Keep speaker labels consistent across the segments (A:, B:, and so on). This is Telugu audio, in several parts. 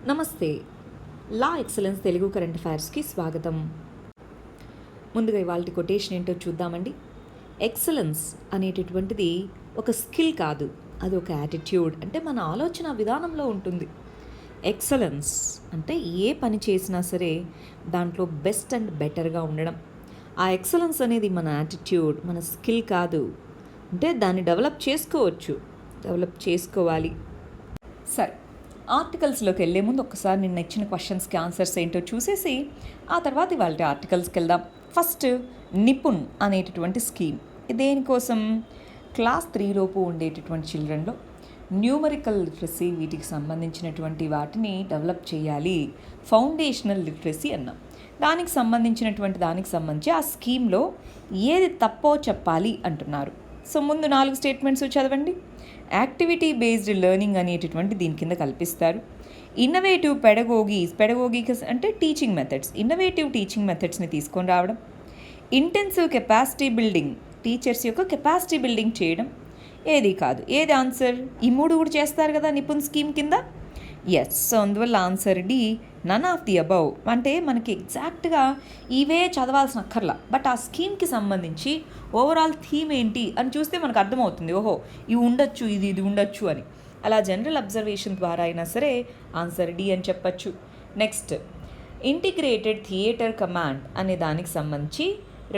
A: నమస్తే. లా ఎక్సలెన్స్ తెలుగు కరెంట్ అఫైర్స్కి స్వాగతం. ముందుగా ఇవాల్టి కొటేషన్ ఏంటో చూద్దామండి. ఎక్సలెన్స్ అనేటటువంటిది ఒక స్కిల్ కాదు, అది ఒక యాటిట్యూడ్, అంటే మన ఆలోచన విధానంలో ఉంటుంది. ఎక్సలెన్స్ అంటే ఏ పని చేసినా సరే దాంట్లో బెస్ట్ అండ్ బెటర్గా ఉండడం. ఆ ఎక్సలెన్స్ అనేది మన యాటిట్యూడ్, మన స్కిల్ కాదు. అంటే దాన్ని డెవలప్ చేసుకోవాలి. సరే, ఆర్టికల్స్లోకి వెళ్ళే ముందు ఒక్కసారి నిన్న ఇచ్చిన క్వశ్చన్స్కి ఆన్సర్స్ ఏంటో చూసేసి ఆ తర్వాత ఇవాళ ఆర్టికల్స్కి వెళ్దాం. ఫస్ట్, నిపుణ్ అనేటటువంటి స్కీమ్ దేనికోసం? క్లాస్ 3 లోపు ఉండేటటువంటి చిల్డ్రన్లో న్యూమరికల్ లిటరసీ, వీటికి సంబంధించినటువంటి వాటిని డెవలప్ చేయాలి. ఫౌండేషనల్ లిటరసీ అన్నాం. దానికి సంబంధించి ఆ స్కీమ్లో ఏది తప్పో చెప్పాలి అంటున్నారు. సో ముందు 4 స్టేట్మెంట్స్ చదవండి. యాక్టివిటీ బేస్డ్ లెర్నింగ్ అనేటటువంటి దీని కింద కల్పిస్తారు. ఇన్నోవేటివ్ పెడగోగీస్ అంటే టీచింగ్ మెథడ్స్, ఇన్నోవేటివ్ టీచింగ్ మెథడ్స్ని తీసుకొని రావడం. ఇంటెన్సివ్ కెపాసిటీ బిల్డింగ్, టీచర్స్ యొక్క కెపాసిటీ బిల్డింగ్ చేయడం. ఏది కాదు, ఏది ఆన్సర్? ఈ 3 కూడా చేస్తారు కదా నిపుణ్ స్కీమ్ కింద. ఎస్, సో అందువల్ల answer D, none of the above. అంటే మనకి ఎగ్జాక్ట్గా ఇవే చదవాల్సిన అక్కర్లా, బట్ ఆ స్కీమ్కి సంబంధించి ఓవరాల్ థీమ్ ఏంటి అని చూస్తే మనకు అర్థమవుతుంది. ఓహో, ఇవి ఉండొచ్చు, ఇది ఉండొచ్చు అని. అలా జనరల్ అబ్జర్వేషన్ ద్వారా అయినా సరే ఆన్సర్ డి అని చెప్పచ్చు. నెక్స్ట్, ఇంటిగ్రేటెడ్ థియేటర్ కమాండ్ అనే దానికి సంబంధించి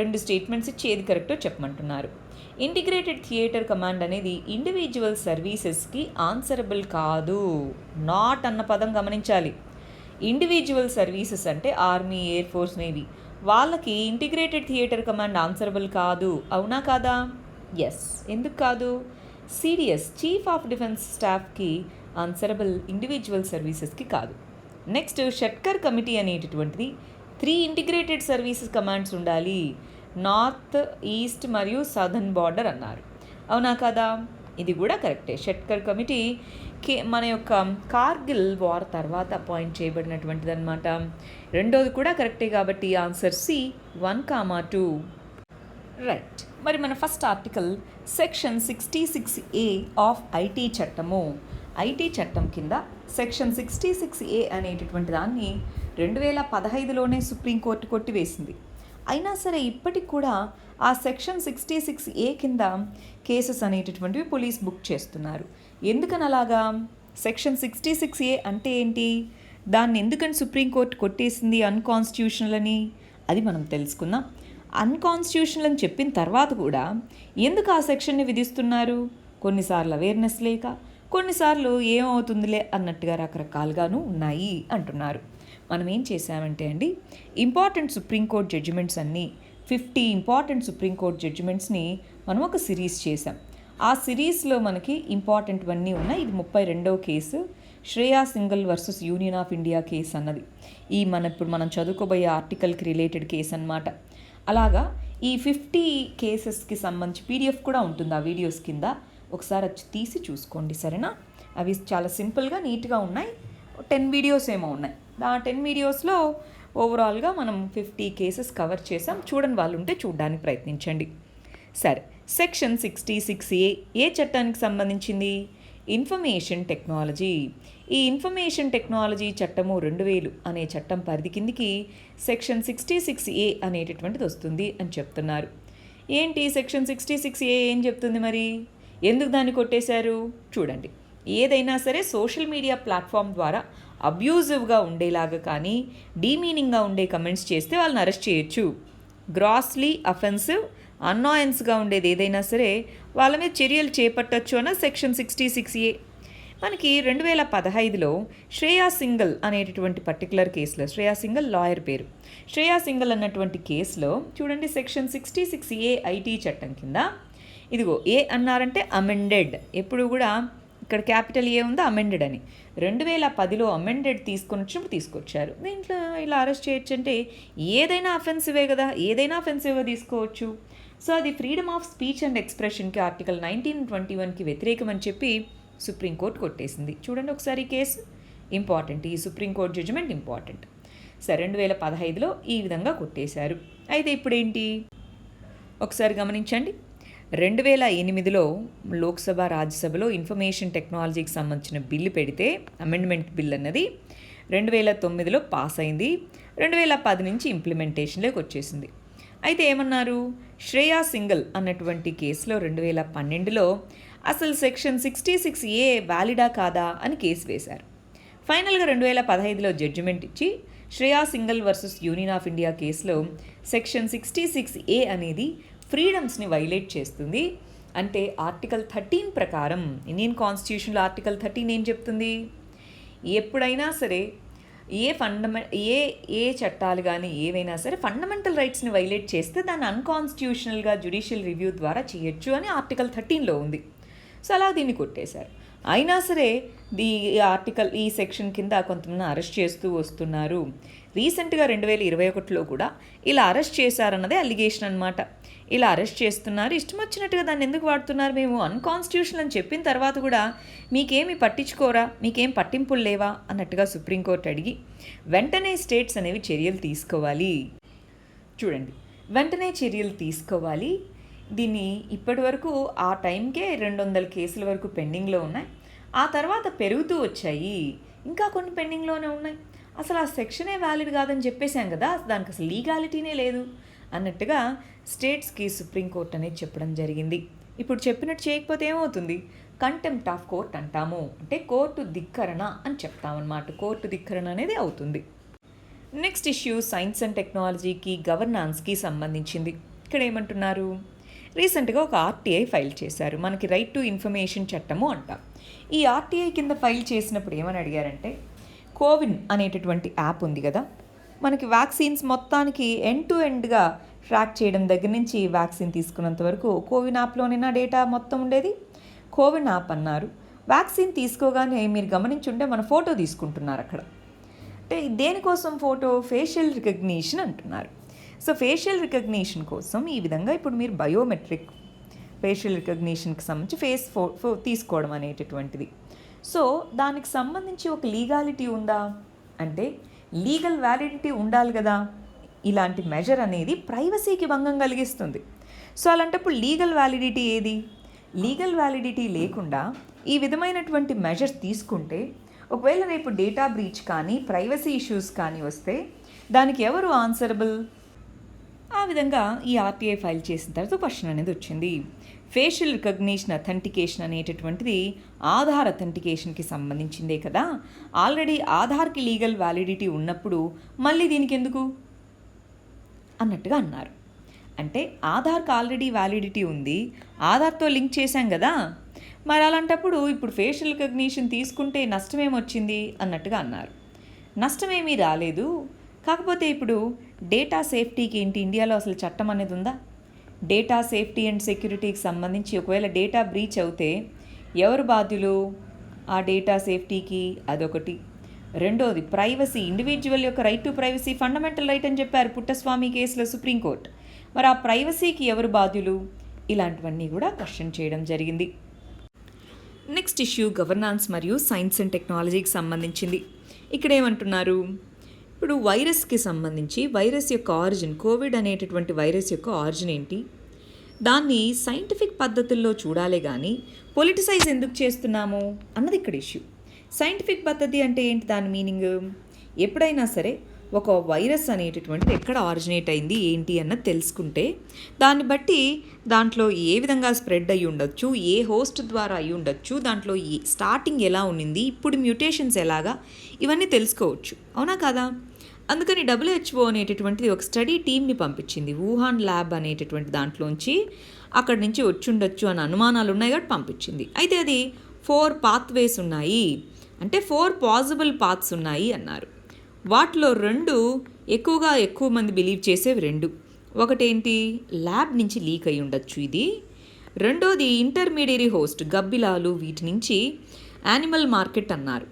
A: 2 స్టేట్మెంట్స్ ఇచ్చి ఏది కరెక్టో చెప్పమంటున్నారు. ఇంటిగ్రేటెడ్ థియేటర్ కమాండ్ అనేది ఇండివిజువల్ సర్వీసెస్కి ఆన్సరబుల్ కాదు. నాట్ అన్న పదం గమనించాలి. ఇండివిజువల్ సర్వీసెస్ అంటే ఆర్మీ, ఎయిర్ ఫోర్స్, నేవీ, వాళ్ళకి ఇంటిగ్రేటెడ్ థియేటర్ కమాండ్ ఆన్సరబుల్ కాదు. అవునా కాదా? ఎస్. ఎందుకు కాదు? సిడిఎస్, చీఫ్ ఆఫ్ డిఫెన్స్ స్టాఫ్కి ఆన్సరబుల్, ఇండివిజువల్ సర్వీసెస్కి కాదు. నెక్స్ట్, షట్కర్ కమిటీ అనేటటువంటిది 3 ఇంటిగ్రేటెడ్ సర్వీసెస్ కమాండ్స్ ఉండాలి. నార్త్, ఈస్ట్ మరియు సదర్న్ బార్డర్ అన్నారు. అవునా కదా? ఇది కూడా కరెక్టే. షట్కర్ కమిటీ మన యొక్క కార్గిల్ వార్ తర్వాత అపాయింట్ చేయబడినటువంటిది అనమాట. రెండోది కూడా కరెక్టే కాబట్టి ఆన్సర్ సి, 1, 2. రైట్. మరి మన first article section 66A of IT చట్టము. ఐటీ చట్టం కింద సెక్షన్ 66A అనేటటువంటి దాన్ని 2015లోనే సుప్రీంకోర్టు కొట్టివేసింది. అయినా సరే ఇప్పటికి కూడా ఆ సెక్షన్ 66A కింద కేసెస్ అనేటటువంటివి పోలీస్ బుక్ చేస్తున్నారు. ఎందుకని అలాగా? సెక్షన్ 66A అంటే ఏంటి? దాన్ని ఎందుకని సుప్రీంకోర్టు కొట్టేసింది అన్కాన్స్టిట్యూషనల్ అని? అది మనం తెలుసుకుందాం. అన్కాన్స్టిట్యూషనల్ అని చెప్పిన తర్వాత కూడా ఎందుకు ఆ సెక్షన్ని విధిస్తున్నారు? కొన్నిసార్లు అవేర్నెస్ లేక, కొన్నిసార్లు ఏమవుతుందిలే అన్నట్టుగా రకరకాలుగాను ఉన్నాయి అంటున్నారు. మనం ఏం చేసామంటే అండి, ఇంపార్టెంట్ సుప్రీంకోర్టు జడ్జిమెంట్స్ అన్నీ 50 ఇంపార్టెంట్ సుప్రీంకోర్టు జడ్జిమెంట్స్ని మనం ఒక సిరీస్ చేసాం. ఆ సిరీస్లో మనకి ఇంపార్టెంట్వన్నీ ఉన్నాయి. ఇది 32వ case, Shreya Singhal versus union of India case అన్నది. ఇప్పుడు మనం చదువుకోబోయే ఆర్టికల్కి రిలేటెడ్ కేసు అన్నమాట. అలాగా ఈ 50 కేసెస్కి సంబంధించి పీడిఎఫ్ కూడా ఉంటుంది ఆ వీడియోస్ కింద. ఒకసారి వచ్చి తీసి చూసుకోండి, సరేనా? అవి చాలా సింపుల్గా, నీట్గా ఉన్నాయి. 10 వీడియోస్ ఏమో ఉన్నాయి. ఆ 10 వీడియోస్లో ఓవరాల్గా మనం 50 కేసెస్ కవర్ చేసాం. చూడని వాళ్ళు ఉంటే చూడడానికి ప్రయత్నించండి. సరే, సెక్షన్ 66A ఏ చట్టానికి సంబంధించింది? Information technology. ఈ ఇన్ఫర్మేషన్ టెక్నాలజీ చట్టము 2000 అనే చట్టం పరిధి కిందికి సెక్షన్ 66A అనేటటువంటిది వస్తుంది అని చెప్తున్నారు. ఏంటి సెక్షన్ 66A ఏం చెప్తుంది మరి? ఎందుకు దాన్ని కొట్టేశారు? చూడండి, ఏదైనా సరే సోషల్ మీడియా ప్లాట్ఫామ్ ద్వారా అబ్యూజివ్గా ఉండేలాగా కానీ డీమీనింగ్గా ఉండే కమెంట్స్ చేస్తే వాళ్ళని అరెస్ట్ చేయొచ్చు. గ్రాస్లీ అఫెన్సివ్, అన్నాయన్స్గా ఉండేది ఏదైనా సరే వాళ్ళ మీద చర్యలు చేపట్టచ్చు అన్న సెక్షన్ 66A. మనకి 2015లో శ్రేయా సింఘల్ అనేటటువంటి పర్టికులర్ కేసులో, శ్రేయా సింఘల్ లాయర్ పేరు, శ్రేయా సింఘల్ అన్నటువంటి కేసులో చూడండి, సెక్షన్ 66A ఐటీ చట్టం కింద ఇదిగో ఏ అన్నారంటే అమెండెడ్. ఎప్పుడు కూడా ఇక్కడ క్యాపిటల్ ఏ ఉందా, అమెండెడ్ అని. 2010లో అమెండెడ్ తీసుకొచ్చారు. దీంట్లో ఇలా అరెస్ట్ చేయొచ్చు అంటే ఏదైనా అఫెన్సివే కదా, ఏదైనా అఫెన్సివ్గా తీసుకోవచ్చు. సో అది ఫ్రీడమ్ ఆఫ్ స్పీచ్ అండ్ ఎక్స్ప్రెషన్కి ఆర్టికల్ 1921కి వ్యతిరేకం అని చెప్పి సుప్రీంకోర్టు కొట్టేసింది. చూడండి ఒకసారి కేసు ఇంపార్టెంట్, ఈ సుప్రీంకోర్టు జడ్జిమెంట్ ఇంపార్టెంట్. సరే, 2015లో ఈ విధంగా కొట్టేశారు. అయితే ఇప్పుడేంటి ఒకసారి గమనించండి. 2008లో లోక్సభ, రాజ్యసభలో ఇన్ఫర్మేషన్ టెక్నాలజీకి సంబంధించిన బిల్లు పెడితే, అమెండ్మెంట్ బిల్ అన్నది 2009లో పాస్ అయింది, 2010 నుంచి ఇంప్లిమెంటేషన్లోకి వచ్చేసింది. అయితే ఏమన్నారు, శ్రేయా సింగల్ అన్నటువంటి కేసులో 2012లో అసలు సెక్షన్ 66A వ్యాలిడా కాదా అని కేసు వేశారు. ఫైనల్గా 2015లో జడ్జిమెంట్ ఇచ్చి Shreya single versus union of India కేసులో సెక్షన్ 66A అనేది ఫ్రీడమ్స్ని వైలేట్ చేస్తుంది. అంటే ఆర్టికల్ 13 ప్రకారం ఇండియన్ కాన్స్టిట్యూషన్లో ఆర్టికల్ 13 ఏం చెప్తుంది, ఎప్పుడైనా సరే ఏ చట్టాలు కానీ ఏవైనా సరే ఫండమెంటల్ రైట్స్ని వైలేట్ చేస్తే దాన్ని అన్కాన్స్టిట్యూషనల్గా జ్యుడిషియల్ రివ్యూ ద్వారా చేయొచ్చు అని ఆర్టికల్ 13లో ఉంది. సో అలా దీన్ని కొట్టేశారు. అయినా సరే ఈ సెక్షన్ కింద కొంతమంది అరెస్ట్ చేస్తూ వస్తున్నారు. రీసెంట్గా 2021లో కూడా ఇలా అరెస్ట్ చేశారన్నదే అలిగేషన్ అనమాట. ఇలా అరెస్ట్ చేస్తున్నారు, ఇష్టం వచ్చినట్టుగా దాన్ని ఎందుకు వాడుతున్నారు, మేము అన్కాన్స్టిట్యూషనల్ అని చెప్పిన తర్వాత కూడా మీకేమి పట్టించుకోరా, మీకేం పట్టింపులు లేవా అన్నట్టుగా సుప్రీంకోర్టు అడిగి వెంటనే స్టేట్స్ అనేవి చర్యలు తీసుకోవాలి. చూడండి, వెంటనే చర్యలు తీసుకోవాలి. దీన్ని ఇప్పటి వరకు ఆ టైంకే 200 కేసుల వరకు పెండింగ్లో ఉన్నాయి. ఆ తర్వాత పెరుగుతూ వచ్చాయి, ఇంకా కొన్ని పెండింగ్లోనే ఉన్నాయి. అసలు ఆ సెక్షనే వ్యాలిడ్ కాదని చెప్పేశాం కదా, దానికి అసలు లీగాలిటీనే లేదు అన్నట్టుగా స్టేట్స్కి సుప్రీంకోర్టు అనేది చెప్పడం జరిగింది. ఇప్పుడు చెప్పినట్టు చేయకపోతే ఏమవుతుంది, కంటెంప్ట్ ఆఫ్ కోర్ట్ అంటాము, అంటే కోర్టు ధిక్కరణ అని చెప్తామన్నమాట. కోర్టు ధిక్కరణ అనేది అవుతుంది. నెక్స్ట్ ఇష్యూ సైన్స్ అండ్ టెక్నాలజీకి గవర్నాన్స్కి సంబంధించింది. ఇక్కడ ఏమంటున్నారు, రీసెంట్గా ఒక ఆర్టీఐ ఫైల్ చేశారు. మనకి రైట్ టు ఇన్ఫర్మేషన్ చట్టము అంటాం. ఈ ఆర్టీఐ కింద ఫైల్ చేసినప్పుడు ఏమని అడిగారంటే, కోవిన్ అనేటటువంటి యాప్ ఉంది కదా, మనకి వ్యాక్సిన్స్ మొత్తానికి ఎండ్ టు ఎండ్గా ట్రాక్ చేయడం దగ్గర నుంచి వ్యాక్సిన్ తీసుకున్నంత వరకు కోవిన్ యాప్లోనైనా డేటా మొత్తం ఉండేది. కోవిన్ యాప్ అన్నారు. వ్యాక్సిన్ తీసుకోగానే మీరు గమనించుంటే మన ఫోటో తీసుకుంటున్నారు అక్కడ. అంటే దేనికోసం ఫోటో, ఫేషియల్ రికగ్నిషన్ అంటున్నారు. సో ఫేషియల్ రికగ్నిషన్ కోసం ఈ విధంగా ఇప్పుడు మీరు బయోమెట్రిక్ ఫేషియల్ రికగ్నిషన్కి సంబంధించి ఫేస్ తీసుకోవడం అనేటటువంటిది. సో దానికి సంబంధించి ఒక లీగాలిటీ ఉందా అంటే లీగల్ వ్యాలిడిటీ ఉండాలి కదా. ఇలాంటి మెజర్ అనేది ప్రైవసీకి భంగం కలిగిస్తుంది. సో అలాంటప్పుడు లీగల్ వ్యాలిడిటీ ఏది, లీగల్ వ్యాలిడిటీ లేకుండా ఈ విధమైనటువంటి మెజర్స్ తీసుకుంటే ఒకవేళ రేపు డేటా బ్రీచ్ కానీ ప్రైవసీ ఇష్యూస్ కానీ వస్తే దానికి ఎవరు ఆన్సరబుల్. ఆ విధంగా ఈ ఆర్టీఐ ఫైల్ చేసిన తర్వాత క్వశ్చన్ అనేది వచ్చింది. ఫేషియల్ రికగ్నిషన్ అథెంటికేషన్ అనేటటువంటిది ఆధార్ అథెంటికేషన్కి సంబంధించిందే కదా, ఆల్రెడీ ఆధార్కి లీగల్ వ్యాలిడిటీ ఉన్నప్పుడు మళ్ళీ దీనికి ఎందుకు అన్నట్టుగా అన్నారు. అంటే ఆధార్కి ఆల్రెడీ వ్యాలిడిటీ ఉంది, ఆధార్తో లింక్ చేశాం కదా, మరి అలాంటప్పుడు ఇప్పుడు ఫేషియల్ రికగ్నిషన్ తీసుకుంటే నష్టమేమొచ్చింది అన్నట్టుగా అన్నారు. నష్టమేమీ రాలేదు. కాకపోతే ఇప్పుడు డేటా సేఫ్టీకి ఏంటి, ఇండియాలో అసలు చట్టం అనేది ఉందా? డేటా సేఫ్టీ అండ్ సెక్యూరిటీకి సంబంధించి ఒకవేళ డేటా బ్రీచ్ అవుతే ఎవరు బాధ్యులు ఆ డేటా సేఫ్టీకి? అదొకటి. రెండోది ప్రైవసీ, ఇండివిజువల్ యొక్క right to privacy fundamental right అని చెప్పారు పుట్టస్వామి కేసులో సుప్రీంకోర్టు. మరి ఆ ప్రైవసీకి ఎవరు బాధ్యులు? ఇలాంటివన్నీ కూడా క్వశ్చన్ చేయడం జరిగింది. నెక్స్ట్ ఇష్యూ గవర్నాన్స్ మరియు సైన్స్ అండ్ టెక్నాలజీకి సంబంధించింది. ఇక్కడ ఏమంటున్నారు, ఇప్పుడు వైరస్కి సంబంధించి వైరస్ యొక్క ఆరిజిన్, కోవిడ్ అనేటటువంటి వైరస్ యొక్క ఆరిజిన్ ఏంటి, దాన్ని సైంటిఫిక్ పద్ధతుల్లో చూడాలే కానీ పొలిటిసైజ్ ఎందుకు చేస్తున్నాము అన్నది ఇక్కడ ఇష్యూ. సైంటిఫిక్ పద్ధతి అంటే ఏంటి, దాని మీనింగ్ ఎప్పుడైనా సరే ఒక వైరస్ అనేటటువంటిది ఎక్కడ ఆరిజినేట్ అయింది ఏంటి అన్నది తెలుసుకుంటే దాన్ని బట్టి దాంట్లో ఏ విధంగా స్ప్రెడ్ అయ్యి ఉండొచ్చు, ఏ హోస్ట్ ద్వారా అయ్యి ఉండొచ్చు, దాంట్లో స్టార్టింగ్ ఎలా ఉన్నింది, ఇప్పుడు మ్యూటేషన్స్ ఎలాగా, ఇవన్నీ తెలుసుకోవచ్చు. అవునా కదా? అందుకని WHO అనేటటువంటిది ఒక స్టడీ టీమ్ని పంపించింది. వుహాన్ ల్యాబ్ అనేటటువంటి దాంట్లోంచి అక్కడి నుంచి వచ్చుండొచ్చు అని అనుమానాలు ఉన్నాయి కాబట్టి పంపించింది. అయితే అది 4 పాత్వేస్ ఉన్నాయి, అంటే 4 పాసిబుల్ పాత్స్ ఉన్నాయి అన్నారు. వాటిలో 2 ఎక్కువ మంది బిలీవ్ చేసేవి 2. ఒకటేంటి, ల్యాబ్ నుంచి లీక్ అయి ఉండొచ్చు ఇది. రెండోది ఇంటర్మీడియరీ హోస్ట్, గబ్బిలాలు, వీటి నుంచి యానిమల్ మార్కెట్ అన్నారు.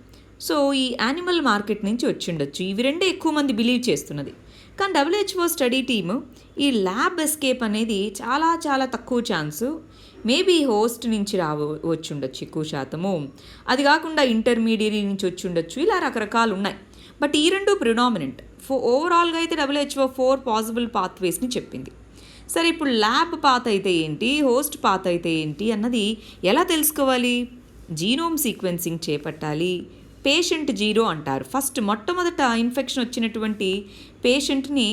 A: సో ఈ యానిమల్ మార్కెట్ నుంచి వచ్చి ఉండొచ్చు. ఇవి 2 ఎక్కువ మంది బిలీవ్ చేస్తున్నది. కానీ WHO స్టడీ టీము ఈ ల్యాబ్ ఎస్కేప్ అనేది చాలా చాలా తక్కువ ఛాన్సు, మేబీ హోస్ట్ నుంచి వచ్చి ఉండొచ్చు ఎక్కువ శాతము, అది కాకుండా ఇంటర్మీడియరీ నుంచి వచ్చి ఉండొచ్చు, ఇలా రకరకాలు ఉన్నాయి. బట్ ఈ 2 ప్రిడామినెంట్. ఓవరాల్గా అయితే WHO 4 పాసిబుల్ పాత్వేస్ని చెప్పింది. సరే, ఇప్పుడు ల్యాబ్ పాత్ అయితే ఏంటి, హోస్ట్ పాత్ అయితే ఏంటి అన్నది ఎలా తెలుసుకోవాలి? జీనోమ్ సీక్వెన్సింగ్ చేపట్టాలి, పేషెంట్ జీరో అంటారు. ఫస్ట్ మొట్టమొదట ఇన్ఫెక్షన్ వచ్చినటువంటి పేషెంట్ని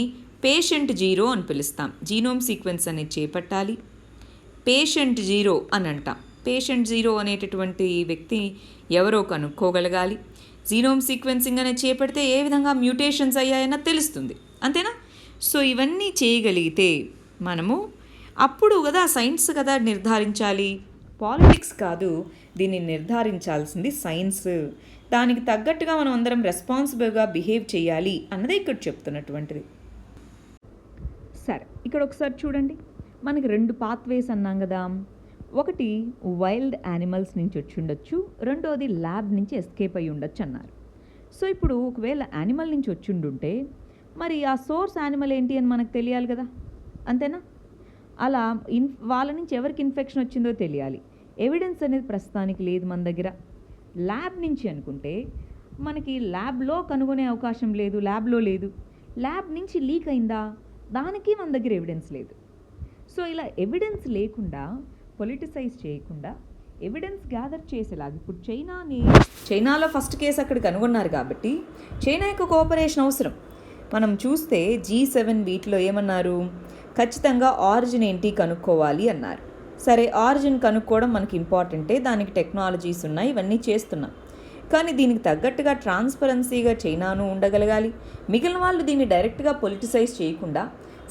A: పేషెంట్ జీరో అని పిలుస్తాం. జీనోమ్ సీక్వెన్స్ అనేది చేపట్టాలి, పేషెంట్ జీరో అని అంటాం. పేషెంట్ జీరో అనేటటువంటి వ్యక్తి ఎవరో కనుక్కోగలగాలి. జీనోమ్ సీక్వెన్సింగ్ అనేది చేపడితే ఏ విధంగా మ్యూటేషన్స్ అయ్యాయన్న తెలుస్తుంది, అంతేనా? సో ఇవన్నీ చేయగలిగితే మనము అప్పుడు కదా సైన్స్ కదా నిర్ధారించాలి, పాలిటిక్స్ కాదు దీన్ని నిర్ధారించాల్సింది సైన్స్. దానికి తగ్గట్టుగా మనం అందరం రెస్పాన్సిబుల్గా బిహేవ్ చేయాలి అన్నదే ఇక్కడ చెప్తున్నటువంటిది. సరే, ఇక్కడ ఒకసారి చూడండి, మనకి 2 పాత్వేస్ అన్నాం కదా. ఒకటి వైల్డ్ యానిమల్స్ నుంచి వచ్చి ఉండొచ్చు, రెండోది ల్యాబ్ నుంచి ఎస్కేప్ అయ్యి ఉండొచ్చు అన్నారు. సో ఇప్పుడు ఒకవేళ యానిమల్ నుంచి వచ్చి ఉండుంటే మరి ఆ సోర్స్ యానిమల్ ఏంటి అని మనకు తెలియాలి కదా, అంతేనా? అలా వాళ్ళ నుంచి ఎవరికి ఇన్ఫెక్షన్ వచ్చిందో తెలియాలి. ఎవిడెన్స్ అనేది ప్రస్తుతానికి లేదు మన దగ్గర. ల్యాబ్ నుంచి అనుకుంటే మనకి ల్యాబ్లో కనుగొనే అవకాశం లేదు, ల్యాబ్లో లేదు. ల్యాబ్ నుంచి లీక్ అయిందా, దానికి మన దగ్గర ఎవిడెన్స్ లేదు. సో ఇలా ఎవిడెన్స్ లేకుండా, పొలిటిసైజ్ చేయకుండా ఎవిడెన్స్ గ్యాదర్ చేసేలాగా ఇప్పుడు చైనాలో ఫస్ట్ కేసు అక్కడ కనుగొన్నారు కాబట్టి చైనా యొక్క కోఆపరేషన్ అవసరం. మనం చూస్తే G7 వీటిలో ఏమన్నారు, ఖచ్చితంగా ఆరిజిన్ ఏంటి కనుక్కోవాలి అన్నారు. సరే, ఆరిజిన్ కనుక్కోవడం మనకి ఇంపార్టెంటే, దానికి టెక్నాలజీస్ ఉన్నాయి, ఇవన్నీ చేస్తున్నాం. కానీ దీనికి తగ్గట్టుగా ట్రాన్స్పరెన్సీగా చైనాను ఉండగలగాలి. మిగిలిన వాళ్ళు దీన్ని డైరెక్ట్గా పొలిటిసైజ్ చేయకుండా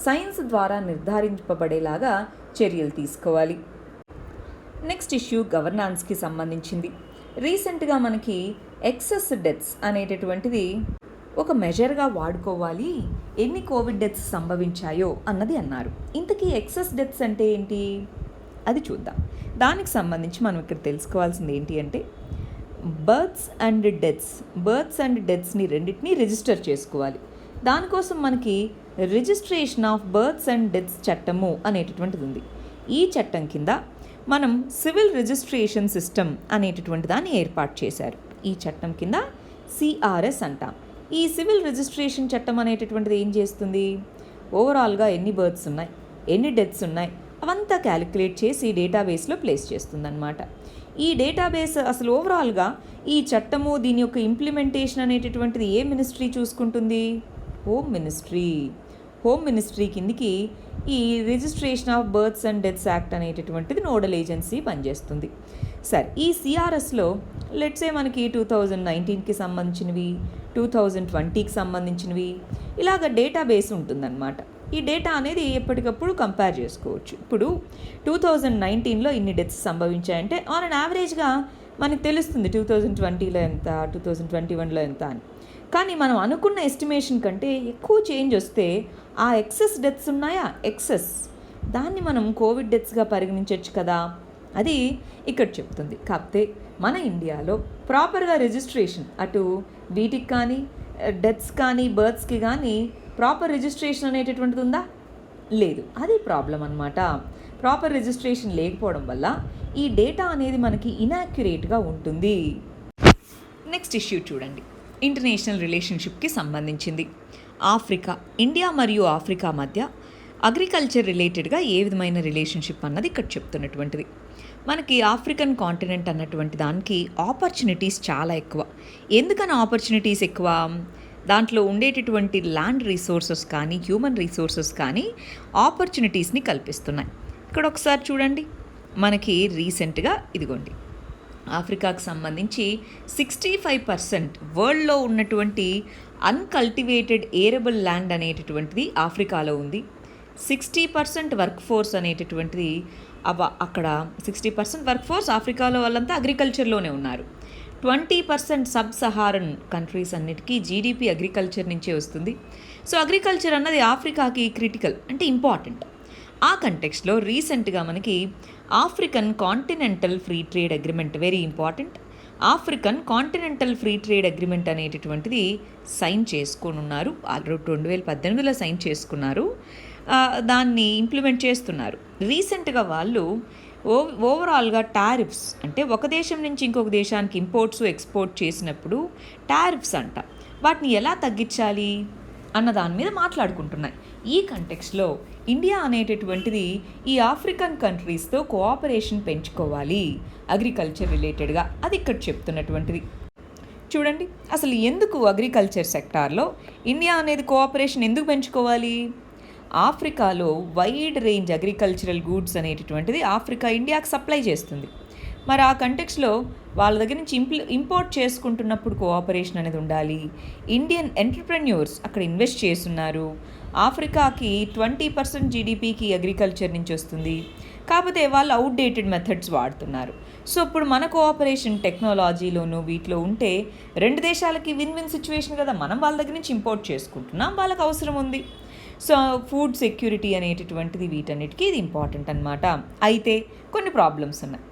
A: సైన్స్ ద్వారా నిర్ధారింపబడేలాగా చర్యలు తీసుకోవాలి. నెక్స్ట్ ఇష్యూ గవర్నాన్స్కి సంబంధించింది. రీసెంట్గా మనకి ఎక్సెస్ డెత్స్ అనేటటువంటిది ఒక మెజర్గా వాడుకోవాలి, ఎన్ని కోవిడ్ డెత్స్ సంభవించాయో అన్నది అన్నారు. ఇంతకీ ఎక్సెస్ డెత్స్ అంటే ఏంటి అది చూద్దాం. దానికి సంబంధించి మనం ఇక్కడ తెలుసుకోవాల్సింది ఏంటి అంటే బర్త్స్ అండ్ డెత్స్ని రెండింటినీ రిజిస్టర్ చేసుకోవాలి. దానికోసం మనకి registration of births and deaths చట్టము అనేటటువంటిది ఉంది. ఈ చట్టం కింద మనం సివిల్ రిజిస్ట్రేషన్ సిస్టమ్ అనేటటువంటి దాన్ని ఏర్పాటు చేశారు. ఈ చట్టం కింద CRS అంటాం. ఈ సివిల్ రిజిస్ట్రేషన్ చట్టం అనేటటువంటిది ఏం చేస్తుంది, ఓవరాల్గా ఎన్ని బర్త్స్ ఉన్నాయి, ఎన్ని డెత్స్ ఉన్నాయి అవంతా క్యాలిక్యులేట్ చేసి డేటాబేస్లో ప్లేస్ చేస్తుందన్నమాట. ఈ డేటాబేస్ అసలు ఓవరాల్గా ఈ చట్టము దీని యొక్క ఇంప్లిమెంటేషన్ అనేటటువంటిది ఏ మినిస్ట్రీ చూసుకుంటుంది, హోమ్ మినిస్ట్రీ కిందికి ఈ registration of births and deaths act అనేటటువంటిది నోడల్ ఏజెన్సీ పనిచేస్తుంది. సరే, ఈ CRSలో లెట్సే మనకి 2019కి సంబంధించినవి, 2020కి సంబంధించినవి ఇలాగ డేటాబేస్ ఉంటుందన్నమాట. ఈ డేటా అనేది ఎప్పటికప్పుడు కంపేర్ చేసుకోవచ్చు. ఇప్పుడు 2019లో ఇన్ని డెత్స్ సంభవించాయంటే ఆన్ అన్ యావరేజ్గా మనకు తెలుస్తుంది 2020లో ఎంత, 2021లో ఎంత అని. కానీ మనం అనుకున్న ఎస్టిమేషన్ కంటే ఎక్కువ చేంజ్ వస్తే ఆ ఎక్సెస్ డెత్స్ ఉన్నాయా, దాన్ని మనం కోవిడ్ డెత్స్గా పరిగణించవచ్చు కదా, అది ఇక్కడ చెప్తుంది. కాకపోతే మన ఇండియాలో ప్రాపర్గా రిజిస్ట్రేషన్ అటు వీటికి కానీ డెత్స్ కానీ బర్త్స్కి కానీ ప్రాపర్ రిజిస్ట్రేషన్ అనేటటువంటిది ఉందా, లేదు. అది ప్రాబ్లం అన్నమాట. ప్రాపర్ రిజిస్ట్రేషన్ లేకపోవడం వల్ల ఈ డేటా అనేది మనకి ఇన్యాక్యురేట్గా ఉంటుంది. నెక్స్ట్ ఇష్యూ చూడండి, ఇంటర్నేషనల్ రిలేషన్షిప్కి సంబంధించింది. ఇండియా మరియు ఆఫ్రికా మధ్య అగ్రికల్చర్ రిలేటెడ్గా ఏ విధమైన రిలేషన్షిప్ అన్నది ఇక్కడ చెప్తున్నటువంటిది. మనకి ఆఫ్రికన్ కాంటినెంట్ అన్నటువంటి దానికి ఆపర్చునిటీస్ చాలా ఎక్కువ. ఎందుకని ఆపర్చునిటీస్ ఎక్కువ, దాంట్లో ఉండేటటువంటి ల్యాండ్ రిసోర్సెస్ కానీ హ్యూమన్ రిసోర్సెస్ కానీ ఆపర్చునిటీస్ని కల్పిస్తున్నాయి. ఇక్కడ ఒకసారి చూడండి, మనకి రీసెంట్గా ఇదిగోండి ఆఫ్రికాకు సంబంధించి 65% వరల్డ్లో ఉన్నటువంటి అన్కల్టివేటెడ్ ఏరబుల్ ల్యాండ్ అనేటటువంటిది ఆఫ్రికాలో ఉంది. 60% వర్క్ ఫోర్స్ అనేటటువంటిది అక్కడ 60% వర్క్ ఫోర్స్ ఆఫ్రికాలో వాళ్ళంతా అగ్రికల్చర్లోనే ఉన్నారు. 20% సబ్ సహారన్ కంట్రీస్ అన్నిటికీ జీడిపి అగ్రికల్చర్ నుంచే వస్తుంది. సో అగ్రికల్చర్ అన్నది ఆఫ్రికాకి క్రిటికల్, అంటే ఇంపార్టెంట్. ఆ కంటెక్స్ట్లో రీసెంట్గా మనకి African continental free trade agreement, very important, African continental free trade agreement అనేటటువంటిది సైన్ చేసుకొని ఉన్నారు. ఆల్రెడీ 2018లో సైన్ చేసుకున్నారు, దాన్ని ఇంప్లిమెంట్ చేస్తున్నారు. రీసెంట్గా వాళ్ళు ఓవరాల్గా టారిఫ్స్, అంటే ఒక దేశం నుంచి ఇంకొక దేశానికి ఇంపోర్ట్స్ ఎక్స్పోర్ట్ చేసినప్పుడు టారిఫ్స్ అంట, వాటిని ఎలా తగ్గించాలి అన్న దాని మీద మాట్లాడుకుంటున్నాయి. ఈ కంటెక్స్లో ఇండియా అనేటటువంటిది ఈ ఆఫ్రికన్ కంట్రీస్తో కోఆపరేషన్ పెంచుకోవాలి అగ్రికల్చర్ రిలేటెడ్గా, అది ఇక్కడ చెప్తున్నటువంటిది. చూడండి, అసలు ఎందుకు అగ్రికల్చర్ సెక్టార్లో ఇండియా అనేది కోఆపరేషన్ ఎందుకు పెంచుకోవాలి? ఆఫ్రికాలో వైడ్ రేంజ్ అగ్రికల్చరల్ గూడ్స్ అనేటటువంటిది ఆఫ్రికా ఇండియాకి సప్లై చేస్తుంది. మరి ఆ కంటెక్స్లో వాళ్ళ దగ్గర నుంచి ఇంపోర్ట్ చేసుకుంటున్నప్పుడు కోఆపరేషన్ అనేది ఉండాలి. ఇండియన్ ఎంటర్ప్రెన్యూర్స్ అక్కడ ఇన్వెస్ట్ చేస్తున్నారు. ఆఫ్రికాకి 20% జీడిపికి అగ్రికల్చర్ నుంచి వస్తుంది. కాకపోతే వాళ్ళు అవుట్డేటెడ్ మెథడ్స్ వాడుతున్నారు. సో ఇప్పుడు మన కోఆపరేషన్ టెక్నాలజీలోను వీటిలో ఉంటే రెండు దేశాలకి విన్ విన్ సిచ్యువేషన్ కదా. మనం వాళ్ళ దగ్గర నుంచి ఇంపోర్ట్ చేసుకుంటున్నాం, వాళ్ళకి అవసరం ఉంది. సో ఫుడ్ సెక్యూరిటీ అనేటటువంటిది వీటన్నిటికీ ఇది ఇంపార్టెంట్ అనమాట. అయితే కొన్ని ప్రాబ్లమ్స్ ఉన్నాయి.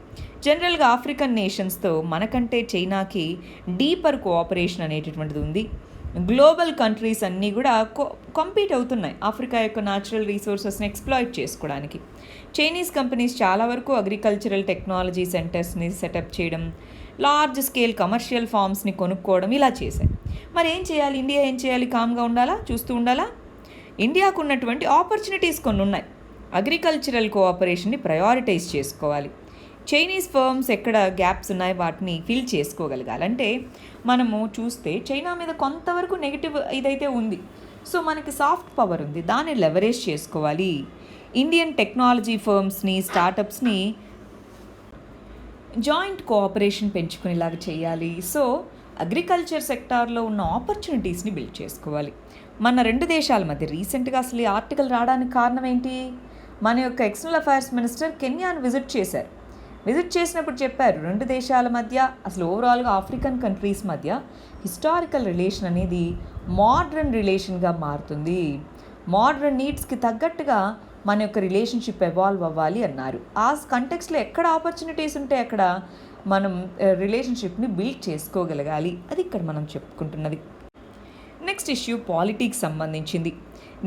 A: జనరల్గా ఆఫ్రికన్ నేషన్స్తో మనకంటే చైనాకి డీపర్ కోఆపరేషన్ అనేటటువంటిది ఉంది. గ్లోబల్ కంట్రీస్ అన్నీ కూడా కంపీట్ అవుతున్నాయి ఆఫ్రికా యొక్క న్యాచురల్ రీసోర్సెస్ని ఎక్స్ప్లాయిట్ చేసుకోవడానికి. చైనీస్ కంపెనీస్ చాలా వరకు అగ్రికల్చరల్ టెక్నాలజీ సెంటర్స్ని సెటప్ చేయడం, లార్జ్ స్కేల్ కమర్షియల్ ఫార్మ్స్ని కొనుక్కోవడం ఇలా చేశాయి. మరి ఏం చేయాలి? ఇండియా ఏం చేయాలి? కామ్గా ఉండాలా? చూస్తూ ఉండాలా? ఇండియాకు ఉన్నటువంటి ఆపర్చునిటీస్ కొన్ని ఉన్నాయి. అగ్రికల్చరల్ కోఆపరేషన్ని ప్రయారిటైజ్ చేసుకోవాలి. చైనీస్ ఫర్మ్స్ ఎక్కడ గ్యాప్స్ ఉన్నాయి వాటిని ఫిల్ చేసుకోగలగాలి. అంటే మనము చూస్తే చైనా మీద కొంతవరకు నెగిటివ్ ఇదైతే ఉంది. సో మనకి సాఫ్ట్ పవర్ ఉంది, దాన్ని లెవరేజ్ చేసుకోవాలి. ఇండియన్ టెక్నాలజీ ఫర్మ్స్ని, స్టార్టప్స్ని జాయింట్ కోఆపరేషన్ పెంచుకునేలాగా చేయాలి. సో అగ్రికల్చర్ సెక్టార్లో ఉన్న ఆపర్చునిటీస్ని బిల్డ్ చేసుకోవాలి. మన రెండు దేశాల మధ్య రీసెంట్గా అసలు ఈ ఆర్టికల్ రావడానికి కారణం ఏంటి? మన యొక్క ఎక్స్టర్నల్ అఫైర్స్ మినిస్టర్ కెన్యాను విజిట్ చేశారు. విజిట్ చేసినప్పుడు చెప్పారు, రెండు దేశాల మధ్య అసలు ఓవరాల్గా ఆఫ్రికన్ కంట్రీస్ మధ్య హిస్టారికల్ రిలేషన్ అనేది మోడ్రన్ రిలేషన్గా మారుతుంది. మోడ్రన్ నీడ్స్కి తగ్గట్టుగా మన యొక్క రిలేషన్షిప్ ఎవాల్వ్ అవ్వాలి అన్నారు. ఆ కంటెక్స్లో ఎక్కడ ఆపర్చునిటీస్ ఉంటే అక్కడ మనం రిలేషన్షిప్ని బిల్డ్ చేసుకోగలగాలి. అది ఇక్కడ మనం చెప్పుకుంటున్నది. నెక్స్ట్ ఇష్యూ పాలిటిక్స్ సంబంధించింది.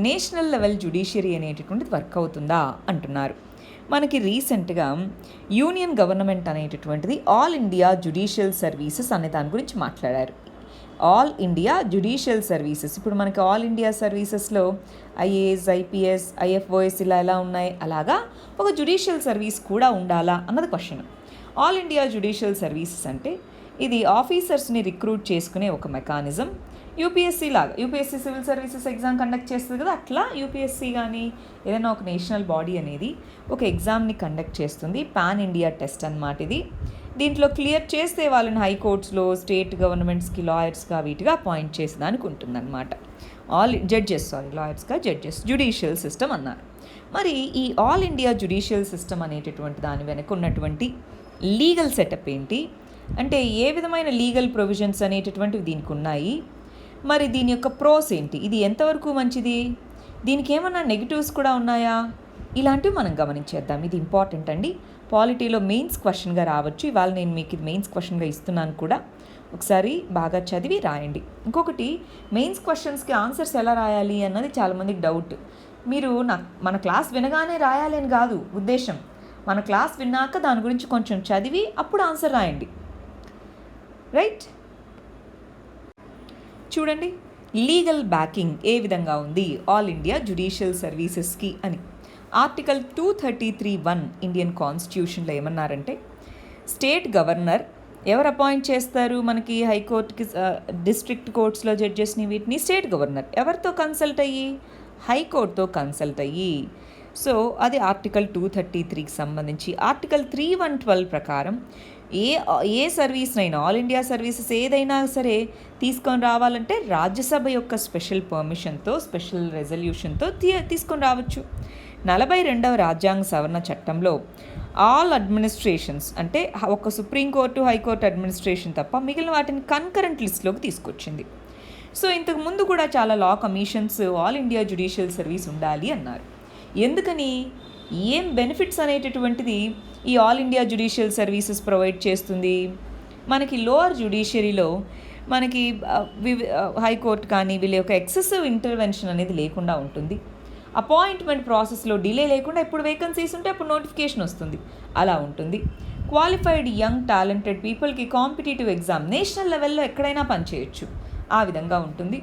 A: నేషనల్ లెవెల్ జ్యుడిషియరీ అనేటటువంటిది వర్క్ అవుతుందా అంటున్నారు. మనకి రీసెంట్గా యూనియన్ గవర్నమెంట్ అనేటటువంటిది ఆల్ ఇండియా జ్యుడిషియల్ సర్వీసెస్ అనే దాని గురించి మాట్లాడారు. ఆల్ ఇండియా జ్యుడిషియల్ సర్వీసెస్, ఇప్పుడు మనకి ఆల్ ఇండియా సర్వీసెస్లో ఐఏఎస్, ఐపీఎస్, ఐఎఫ్ఓఎస్ ఇలా ఉన్నాయి. అలాగా ఒక జ్యుడిషియల్ సర్వీస్ కూడా ఉండాలా అన్నది question. All India judicial services అంటే ఇది ఆఫీసర్స్ని రిక్రూట్ చేసుకునే ఒక మెకానిజం. యూపీఎస్సీ లాగా, UPSC civil services exam conduct చేస్తుంది కదా, అట్లా యూపీఎస్సీ కానీ ఏదైనా ఒక నేషనల్ బాడీ అనేది ఒక ఎగ్జామ్ని కండక్ట్ చేస్తుంది. పాన్ ఇండియా టెస్ట్ అన్నమాట ఇది. దీంట్లో క్లియర్ చేస్తే వాళ్ళని హైకోర్ట్స్లో, స్టేట్ గవర్నమెంట్స్కి లాయర్స్గా వీటిగా అపాయింట్ చేసేదానికి ఉంటుందన్నమాట. లాయర్స్గా జడ్జెస్, జ్యుడిషియల్ సిస్టమ్ అన్నారు. మరి ఈ ఆల్ ఇండియా జ్యుడిషియల్ సిస్టమ్ అనేటటువంటి దాని వెనక ఉన్నటువంటి లీగల్ సెటప్ ఏంటి, అంటే ఏ విధమైన లీగల్ ప్రొవిజన్స్ అనేటటువంటివి దీనికి ఉన్నాయి, మరి దీని యొక్క ప్రోస్ ఏంటి, ఇది ఎంతవరకు మంచిది, దీనికి ఏమన్నా నెగిటివ్స్ కూడా ఉన్నాయా, ఇలాంటివి మనం గమనించేద్దాం. ఇది ఇంపార్టెంట్ అండి. పాలిటీలో మెయిన్స్ క్వశ్చన్గా రావచ్చు. ఇవాళ నేను మీకు ఇది మెయిన్స్ క్వశ్చన్గా ఇస్తున్నాను కూడా. ఒకసారి బాగా చదివి రాయండి. ఇంకొకటి, మెయిన్స్ క్వశ్చన్స్కి ఆన్సర్స్ ఎలా రాయాలి అన్నది చాలామందికి డౌట్. మీరు మన క్లాస్ వినగానే రాయాలి అని కాదు ఉద్దేశం. మన క్లాస్ విన్నాక దాని గురించి కొంచెం చదివి అప్పుడు ఆన్సర్ రాయండి. రైట్? చూడండి, లీగల్ బ్యాకింగ్ ఏ విధంగా ఉంది ఆల్ ఇండియా జ్యుడిషియల్ సర్వీసెస్కి అని. ఆర్టికల్ 233(1) ఇండియన్ కాన్స్టిట్యూషన్లో ఏమన్నారంటే, స్టేట్ గవర్నర్ ఎవరు అపాయింట్ చేస్తారు మనకి హైకోర్టుకి, డిస్ట్రిక్ట్ కోర్ట్స్లో జడ్జెస్ని, వీటిని స్టేట్ గవర్నర్ ఎవరితో కన్సల్ట్ అయ్యి, హైకోర్టుతో కన్సల్ట్ అయ్యి. సో అది ఆర్టికల్ 233కి సంబంధించి. ఆర్టికల్ 3(1)(12) ప్రకారం ఏ సర్వీస్నైనా, ఆల్ ఇండియా సర్వీసెస్ ఏదైనా సరే తీసుకొని రావాలంటే రాజ్యసభ యొక్క స్పెషల్ పర్మిషన్తో, స్పెషల్ రెజల్యూషన్తో తీసుకొని రావచ్చు. 42వ రాజ్యాంగ సవరణ చట్టంలో ఆల్ అడ్మినిస్ట్రేషన్స్, అంటే ఒక సుప్రీంకోర్టు, హైకోర్టు అడ్మినిస్ట్రేషన్ తప్ప మిగిలిన వాటిని కన్కరెంట్ లిస్ట్లోకి తీసుకొచ్చింది. సో ఇంతకు ముందు కూడా చాలా law commissions all India judicial service ఉండాలి అన్నారు. ఎందుకని, ఏం బెనిఫిట్స్ అనేటటువంటిది ఈ all India judicial services provide చేస్తుంది. మనకి లోవర్ జ్యుడిషియరీలో మనకి హైకోర్టు కానీ వీళ్ళ యొక్క ఎక్సెసివ్ ఇంటర్వెన్షన్ అనేది లేకుండా ఉంటుంది. అపాయింట్మెంట్ ప్రాసెస్లో డిలే లేకుండా ఎప్పుడు వేకెన్సీస్ ఉంటే అప్పుడు నోటిఫికేషన్ వస్తుంది, అలా ఉంటుంది. క్వాలిఫైడ్ యంగ్ టాలెంటెడ్ పీపుల్కి కాంపిటేటివ్ ఎగ్జామ్ నేషనల్ లెవెల్లో ఎక్కడైనా పనిచేయచ్చు, ఆ విధంగా ఉంటుంది.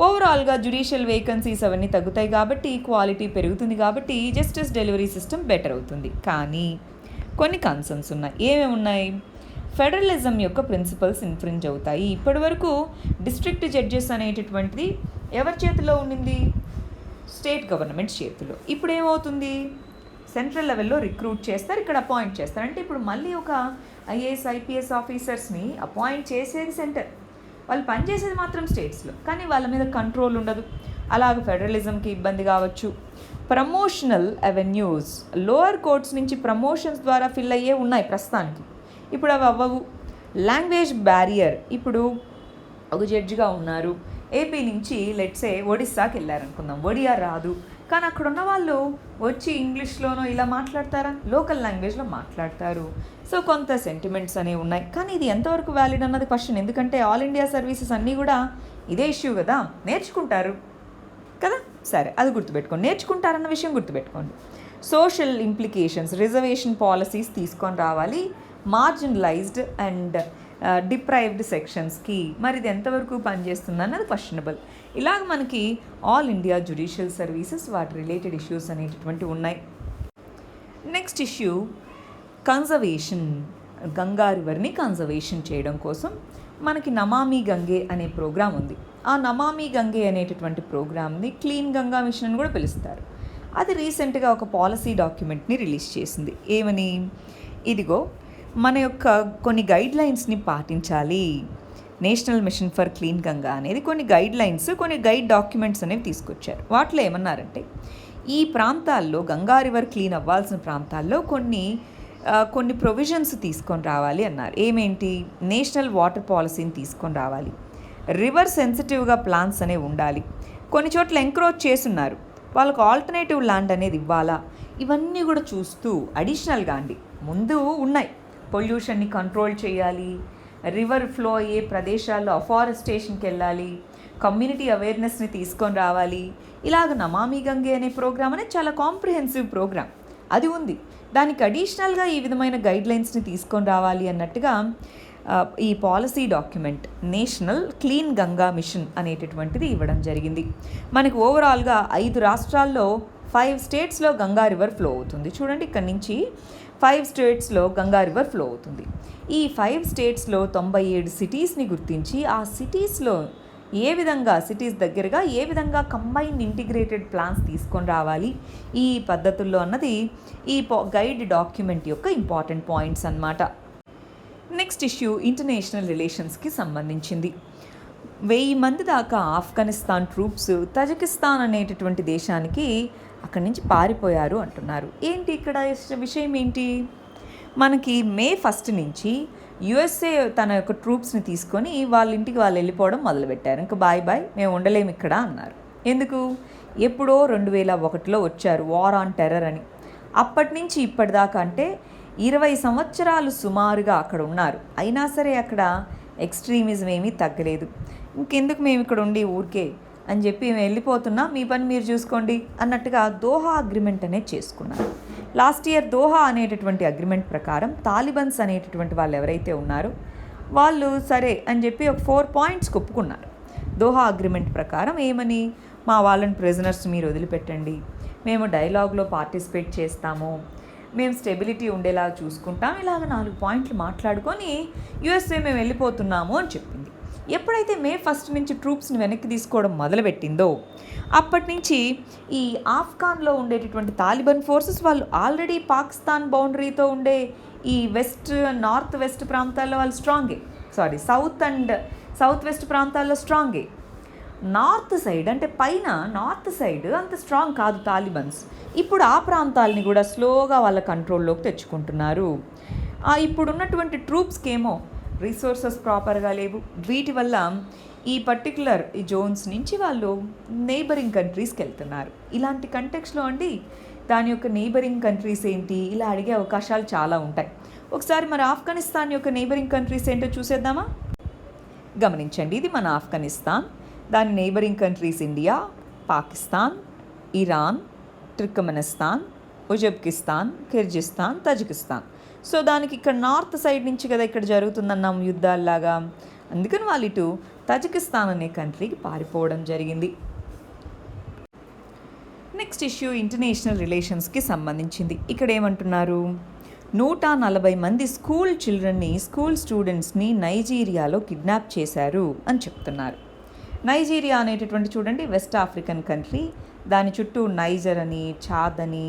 A: ఓవరాల్గా జ్యుడిషియల్ వేకెన్సీస్ అవన్నీ తగ్గుతాయి కాబట్టి, క్వాలిటీ పెరుగుతుంది కాబట్టి జస్టిస్ డెలివరీ సిస్టమ్ బెటర్ అవుతుంది. కానీ కొన్ని కన్సర్న్స్ ఉన్నాయి. ఏమేమి ఉన్నాయి? ఫెడరలిజం యొక్క ప్రిన్సిపల్స్ ఇన్ఫ్రింజ్ అవుతాయి. ఇప్పటి వరకు డిస్ట్రిక్ట్ జడ్జెస్ అనేటటువంటిది ఎవరి చేతిలో ఉండింది? స్టేట్ గవర్నమెంట్ చేతిలో. ఇప్పుడు ఏమవుతుంది? సెంట్రల్ లెవెల్లో రిక్రూట్ చేస్తారు, ఇక్కడ అపాయింట్ చేస్తారు. అంటే ఇప్పుడు మళ్ళీ ఒక ఐఏఎస్ ఐపీఎస్ ఆఫీసర్స్ని అపాయింట్ చేసేది సెంటర్, వాళ్ళు పనిచేసేది మాత్రం స్టేట్స్లో, కానీ వాళ్ళ మీద కంట్రోల్ ఉండదు. అలాగే ఫెడరలిజంకి ఇబ్బంది కావచ్చు. ప్రమోషనల్ అవెన్యూస్, లోయర్ కోర్ట్స్ నుంచి ప్రమోషన్స్ ద్వారా ఫిల్ అయ్యే ఉన్నాయి ప్రస్తుతానికి, ఇప్పుడు అవి అవ్వవు. లాంగ్వేజ్ బ్యారియర్, ఇప్పుడు ఒక జడ్జిగా ఉన్నారు, ఏపీ నుంచి లెట్సే ఒడిస్సాకి వెళ్ళారనుకుందాం, ఒడియా రాదు, కానీ అక్కడ ఉన్న వాళ్ళు వచ్చి ఇంగ్లీష్లోనో ఇలా మాట్లాడతారా? లోకల్ లాంగ్వేజ్లో మాట్లాడతారు. సో కొంత సెంటిమెంట్స్ అనేవి ఉన్నాయి, కానీ ఇది ఎంతవరకు వ్యాలిడ్ అన్నది క్వశ్చన్. ఎందుకంటే ఆల్ ఇండియా సర్వీసెస్ అన్నీ కూడా ఇదే ఇష్యూ కదా, నేర్చుకుంటారు కదా. సరే, అది గుర్తుపెట్టుకోండి, నేర్చుకుంటారన్న విషయం గుర్తుపెట్టుకోండి. సోషల్ ఇంప్లికేషన్స్, రిజర్వేషన్ పాలసీస్ తీసుకొని రావాలి మార్జినలైజ్డ్ అండ్ డిప్రైవ్డ్ సెక్షన్స్కి. మరి ఇది ఎంతవరకు పనిచేస్తుంది అన్నది క్వశ్చనబుల్. ఇలాగ మనకి ఆల్ ఇండియా జ్యుడిషియల్ సర్వీసెస్, వాటి రిలేటెడ్ ఇష్యూస్ అనేటటువంటివి ఉన్నాయి. Next issue conservation. గంగా రివర్ని కన్జర్వేషన్ చేయడం కోసం మనకి నమామి గంగే అనే ప్రోగ్రాం ఉంది. ఆ నమామి గంగే అనేటటువంటి ప్రోగ్రామ్ని క్లీన్ గంగా మిషన్ అని కూడా పిలుస్తారు. అది రీసెంట్గా ఒక పాలసీ డాక్యుమెంట్ని రిలీజ్ చేసింది. ఏమని? ఇదిగో మన యొక్క కొన్ని గైడ్ లైన్స్ని పాటించాలి. National mission for clean Ganga అనేది కొన్ని గైడ్ లైన్స్, కొన్ని గైడ్ డాక్యుమెంట్స్ అనేవి తీసుకొచ్చారు. వాటిలో ఏమన్నారంటే, ఈ ప్రాంతాల్లో గంగా రివర్ క్లీన్ అవ్వాల్సిన ప్రాంతాల్లో కొన్ని ప్రొవిజన్స్ తీసుకొని రావాలి అన్నారు. ఏమేంటి? నేషనల్ వాటర్ పాలసీని తీసుకొని రావాలి, రివర్ సెన్సిటివ్గా ప్లాన్స్ అనేవి ఉండాలి, కొన్ని చోట్ల ఎంక్రోచ్ చేస్తున్నారు, వాళ్ళకు ఆల్టర్నేటివ్ ల్యాండ్ అనేది ఇవ్వాలా, ఇవన్నీ కూడా చూస్తూ అడిషనల్గా ముందు ఉన్నాయి. పొల్యూషన్ని కంట్రోల్ చేయాలి, రివర్ ఫ్లో అయ్యే ప్రదేశాల్లో అఫారెస్టేషన్కి వెళ్ళాలి, కమ్యూనిటీ అవేర్నెస్ని తీసుకొని రావాలి. ఇలాగ నమామి గంగే అనే ప్రోగ్రామ్ అనేది చాలా కాంప్రిహెన్సివ్ ప్రోగ్రామ్, అది ఉంది. దానికి అడిషనల్గా ఈ విధమైన గైడ్లైన్స్ని తీసుకొని రావాలి అన్నట్టుగా ఈ policy document national clean Ganga mission అనేటటువంటిది ఇవ్వడం జరిగింది. మనకి ఓవరాల్గా 5 రాష్ట్రాల్లో 5 స్టేట్స్లో గంగా రివర్ ఫ్లో అవుతుంది. చూడండి, ఇక్కడ నుంచి 5 స్టేట్స్లో గంగా రివర్ ఫ్లో అవుతుంది. ఈ 5 స్టేట్స్లో 97 సిటీస్ని గుర్తించి ఆ సిటీస్లో సిటీస్ దగ్గరగా ఏ విధంగా కంబైన్డ్ ఇంటిగ్రేటెడ్ ప్లాన్స్ తీసుకొని రావాలి ఈ పద్ధతుల్లో అన్నది ఈ గైడ్ డాక్యుమెంట్ యొక్క ఇంపార్టెంట్ పాయింట్స్ అన్నమాట. నెక్స్ట్ ఇష్యూ ఇంటర్నేషనల్ రిలేషన్స్కి సంబంధించింది. 1000 మంది దాకా ఆఫ్ఘనిస్తాన్ ట్రూప్స్ తజికిస్తాన్ అనేటటువంటి దేశానికి అక్కడి నుంచి పారిపోయారు అంటున్నారు. ఏంటి ఇక్కడ విషయం ఏంటి? మనకి మే 1 నుంచి యుఎస్ఏ తన యొక్క ట్రూప్స్ని తీసుకొని వాళ్ళ ఇంటికి వాళ్ళు వెళ్ళిపోవడం మొదలుపెట్టారు. ఇంకా బాయ్ మేము ఉండలేము ఇక్కడ అన్నారు. ఎందుకు? ఎప్పుడో 2001లో వచ్చారు వార్ ఆన్ టెర్రర్ అని. అప్పటి నుంచి ఇప్పటిదాకా అంటే 20 సంవత్సరాలు సుమారుగా అక్కడ ఉన్నారు. అయినా సరే అక్కడ ఎక్స్ట్రీమిజం ఏమీ తగ్గలేదు. ఇంకెందుకు మేము ఇక్కడ ఉండి ఊరికే అని చెప్పి మేము వెళ్ళిపోతున్నా, మీ పని మీరు చూసుకోండి అన్నట్టుగా దోహా అగ్రిమెంట్ అనేది చేసుకున్నారు. లాస్ట్ ఇయర్ దోహా అనేటటువంటి అగ్రిమెంట్ ప్రకారం తాలిబన్స్ అనేటటువంటి వాళ్ళు ఎవరైతే ఉన్నారో వాళ్ళు సరే అని చెప్పి ఒక 4 పాయింట్స్ ఒప్పుకున్నారు. దోహా అగ్రిమెంట్ ప్రకారం ఏమని? మా వాళ్ళని ప్రిజనర్స్ మీరు వదిలిపెట్టండి, మేము డైలాగ్లో పార్టిసిపేట్ చేస్తాము, మేము స్టెబిలిటీ ఉండేలా చూసుకుంటాం, ఇలాగ 4 పాయింట్లు మాట్లాడుకొని యుఎస్ఏ మేము వెళ్ళిపోతున్నాము అని చెప్పింది. ఎప్పుడైతే మే 1 నుంచి ట్రూప్స్ని వెనక్కి తీసుకోవడం మొదలుపెట్టిందో అప్పటి నుంచి ఈ ఆఫ్ఘాన్లో ఉండేటటువంటి తాలిబాన్ ఫోర్సెస్ వాళ్ళు ఆల్రెడీ పాకిస్తాన్ బౌండరీతో ఉండే ఈ నార్త్ వెస్ట్ ప్రాంతాల్లో వాళ్ళు స్ట్రాంగే, సౌత్ వెస్ట్ ప్రాంతాల్లో స్ట్రాంగే. నార్త్ సైడ్ అంటే పైన నార్త్ సైడ్ అంత స్ట్రాంగ్ కాదు తాలిబన్స్. ఇప్పుడు ఆ ప్రాంతాలని కూడా స్లోగా వాళ్ళ కంట్రోల్లోకి తెచ్చుకుంటున్నారు. ఇప్పుడున్నటువంటి ట్రూప్స్కి ఏమో రిసోర్సెస్ ప్రాపర్గా లేవు. వీటి వల్ల ఈ పర్టికులర్ ఈ జోన్స్ నుంచి వాళ్ళు నైబరింగ్ కంట్రీస్కి వెళ్తున్నారు. ఇలాంటి కంటెక్స్లో దాని యొక్క నైబరింగ్ కంట్రీస్ ఏంటి ఇలా అడిగే అవకాశాలు చాలా ఉంటాయి. ఒకసారి మరి ఆఫ్ఘనిస్తాన్ యొక్క నైబరింగ్ కంట్రీస్ ఏంటో చూసేద్దామా? గమనించండి, ఇది మన ఆఫ్ఘనిస్తాన్, దాని neighbouring countries India, Pakistan, Iran, Turkmenistan, Uzbekistan, Kyrgyzstan, Tajikistan. So దానికి ఇక్కడ నార్త్ సైడ్ నుంచి కదా ఇక్కడ జరుగుతుందన్నాం యుద్ధాల్లాగా, అందుకని వాళ్ళు ఇటు తజికిస్తాన్ అనే కంట్రీకి పారిపోవడం జరిగింది. నెక్స్ట్ ఇష్యూ ఇంటర్నేషనల్ రిలేషన్స్కి సంబంధించింది. ఇక్కడ ఏమంటున్నారు? 140 మంది స్కూల్ చిల్డ్రన్ని, స్కూల్ స్టూడెంట్స్ని నైజీరియాలో కిడ్నాప్ చేశారు అని చెప్తున్నారు. నైజీరియా అనేటటువంటి చూడండి వెస్ట్ ఆఫ్రికన్ కంట్రీ, దాని చుట్టూ నైజర్ అని, చాద్ అని,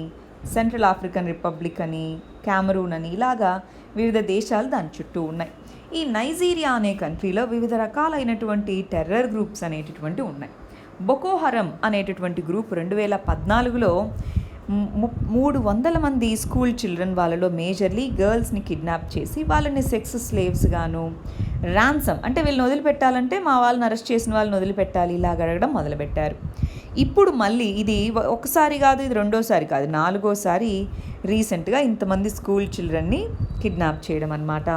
A: సెంట్రల్ ఆఫ్రికన్ రిపబ్లిక్ అని, క్యామరూన్ అని ఇలాగా వివిధ దేశాలు దాని చుట్టూ ఉన్నాయి. ఈ నైజీరియా అనే కంట్రీలో వివిధ రకాలైనటువంటి టెర్రర్ గ్రూప్స్ అనేటటువంటి ఉన్నాయి. బొకో హరం అనేటటువంటి గ్రూప్ 2014లో 300 మంది స్కూల్ చిల్డ్రన్, వాళ్ళలో మేజర్లీ గర్ల్స్ని కిడ్నాప్ చేసి వాళ్ళని సెక్స్ స్లేవ్స్ గాను, ర్యాన్సమ్ అంటే వీళ్ళని వదిలిపెట్టాలంటే మా వాళ్ళని అరెస్ట్ చేసిన వాళ్ళని వదిలిపెట్టాలి ఇలాగ అడగడం మొదలుపెట్టారు. ఇప్పుడు మళ్ళీ ఇది ఒకసారి కాదు, ఇది రెండోసారి కాదు, 4వ రీసెంట్గా ఇంతమంది స్కూల్ చిల్డ్రన్ని కిడ్నాప్ చేయడం అన్నమాట.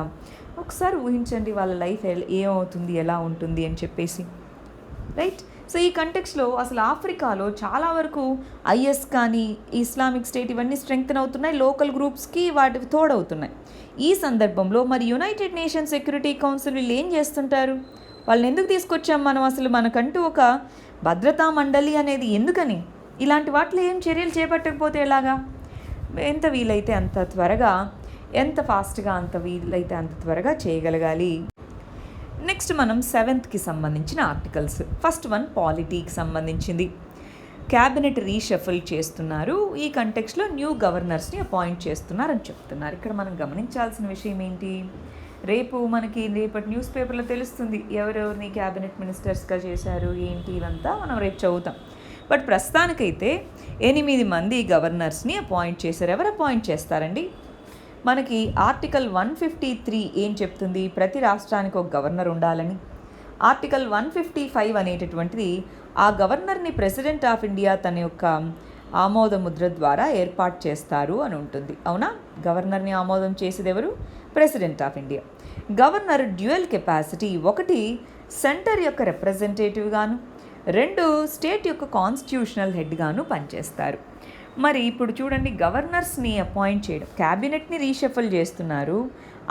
A: ఒకసారి ఊహించండి వాళ్ళ లైఫ్ ఏమవుతుంది, ఎలా ఉంటుంది అని చెప్పేసి, రైట్? సో ఈ కంటెక్స్లో అసలు ఆఫ్రికాలో చాలా వరకు ఐఎస్ కానీ ఇస్లామిక్ స్టేట్ ఇవన్నీ స్ట్రెంగ్తన్ అవుతున్నాయి, లోకల్ గ్రూప్స్కి వాటికి తోడవుతున్నాయి. ఈ సందర్భంలో మరి యునైటెడ్ నేషన్స్ సెక్యూరిటీ కౌన్సిల్ వీళ్ళు ఏం చేస్తుంటారు? వాళ్ళని ఎందుకు తీసుకొచ్చాం మనం? అసలు మనకంటూ ఒక భద్రతా మండలి అనేది ఎందుకని? ఇలాంటి వాటిలో ఏం చర్యలు చేపట్టకపోతే ఎలాగా? ఎంత వీలైతే అంత త్వరగా, ఎంత ఫాస్ట్గా అంత వీలైతే అంత త్వరగా చేయగలగాలి. నెక్స్ట్ మనం 7th సంబంధించిన ఆర్టికల్స్. ఫస్ట్ వన్ పాలిటీకి సంబంధించింది. క్యాబినెట్ రీషఫల్ చేస్తున్నారు, ఈ కంటెక్స్లో న్యూ గవర్నర్స్ని అపాయింట్ చేస్తున్నారని చెప్తున్నారు. ఇక్కడ మనం గమనించాల్సిన విషయం ఏంటి? రేపు మనకి రేపటి న్యూస్ పేపర్లో తెలుస్తుంది ఎవరెవరిని క్యాబినెట్ మినిస్టర్స్గా చేశారు ఏంటి, ఇవంతా మనం రేపు చదువుతాం. బట్ ప్రస్తుతానికైతే 8 మంది గవర్నర్స్ని అపాయింట్ చేశారు. ఎవరు అపాయింట్ చేస్తారండి? మనకి ఆర్టికల్ 153 ఏం చెప్తుంది? ప్రతి రాష్ట్రానికి ఒక గవర్నర్ ఉండాలని. ఆర్టికల్ 155 అనేటటువంటిది ఆ గవర్నర్ని ప్రెసిడెంట్ ఆఫ్ ఇండియా తన యొక్క ఆమోద ముద్ర ద్వారా ఏర్పాటు చేస్తారు అని ఉంటుంది. అవునా? గవర్నర్ని ఆమోదం చేసేది ఎవరు? President of India. Governor dual capacity, 1 centre యొక్క రిప్రజెంటేటివ్ గాను, 2 స్టేట్ యొక్క కాన్స్టిట్యూషనల్ హెడ్ గాను పనిచేస్తారు. మరి ఇప్పుడు చూడండి, గవర్నర్స్ని అపాయింట్ చేయడం, క్యాబినెట్ని రీషఫల్ చేస్తున్నారు.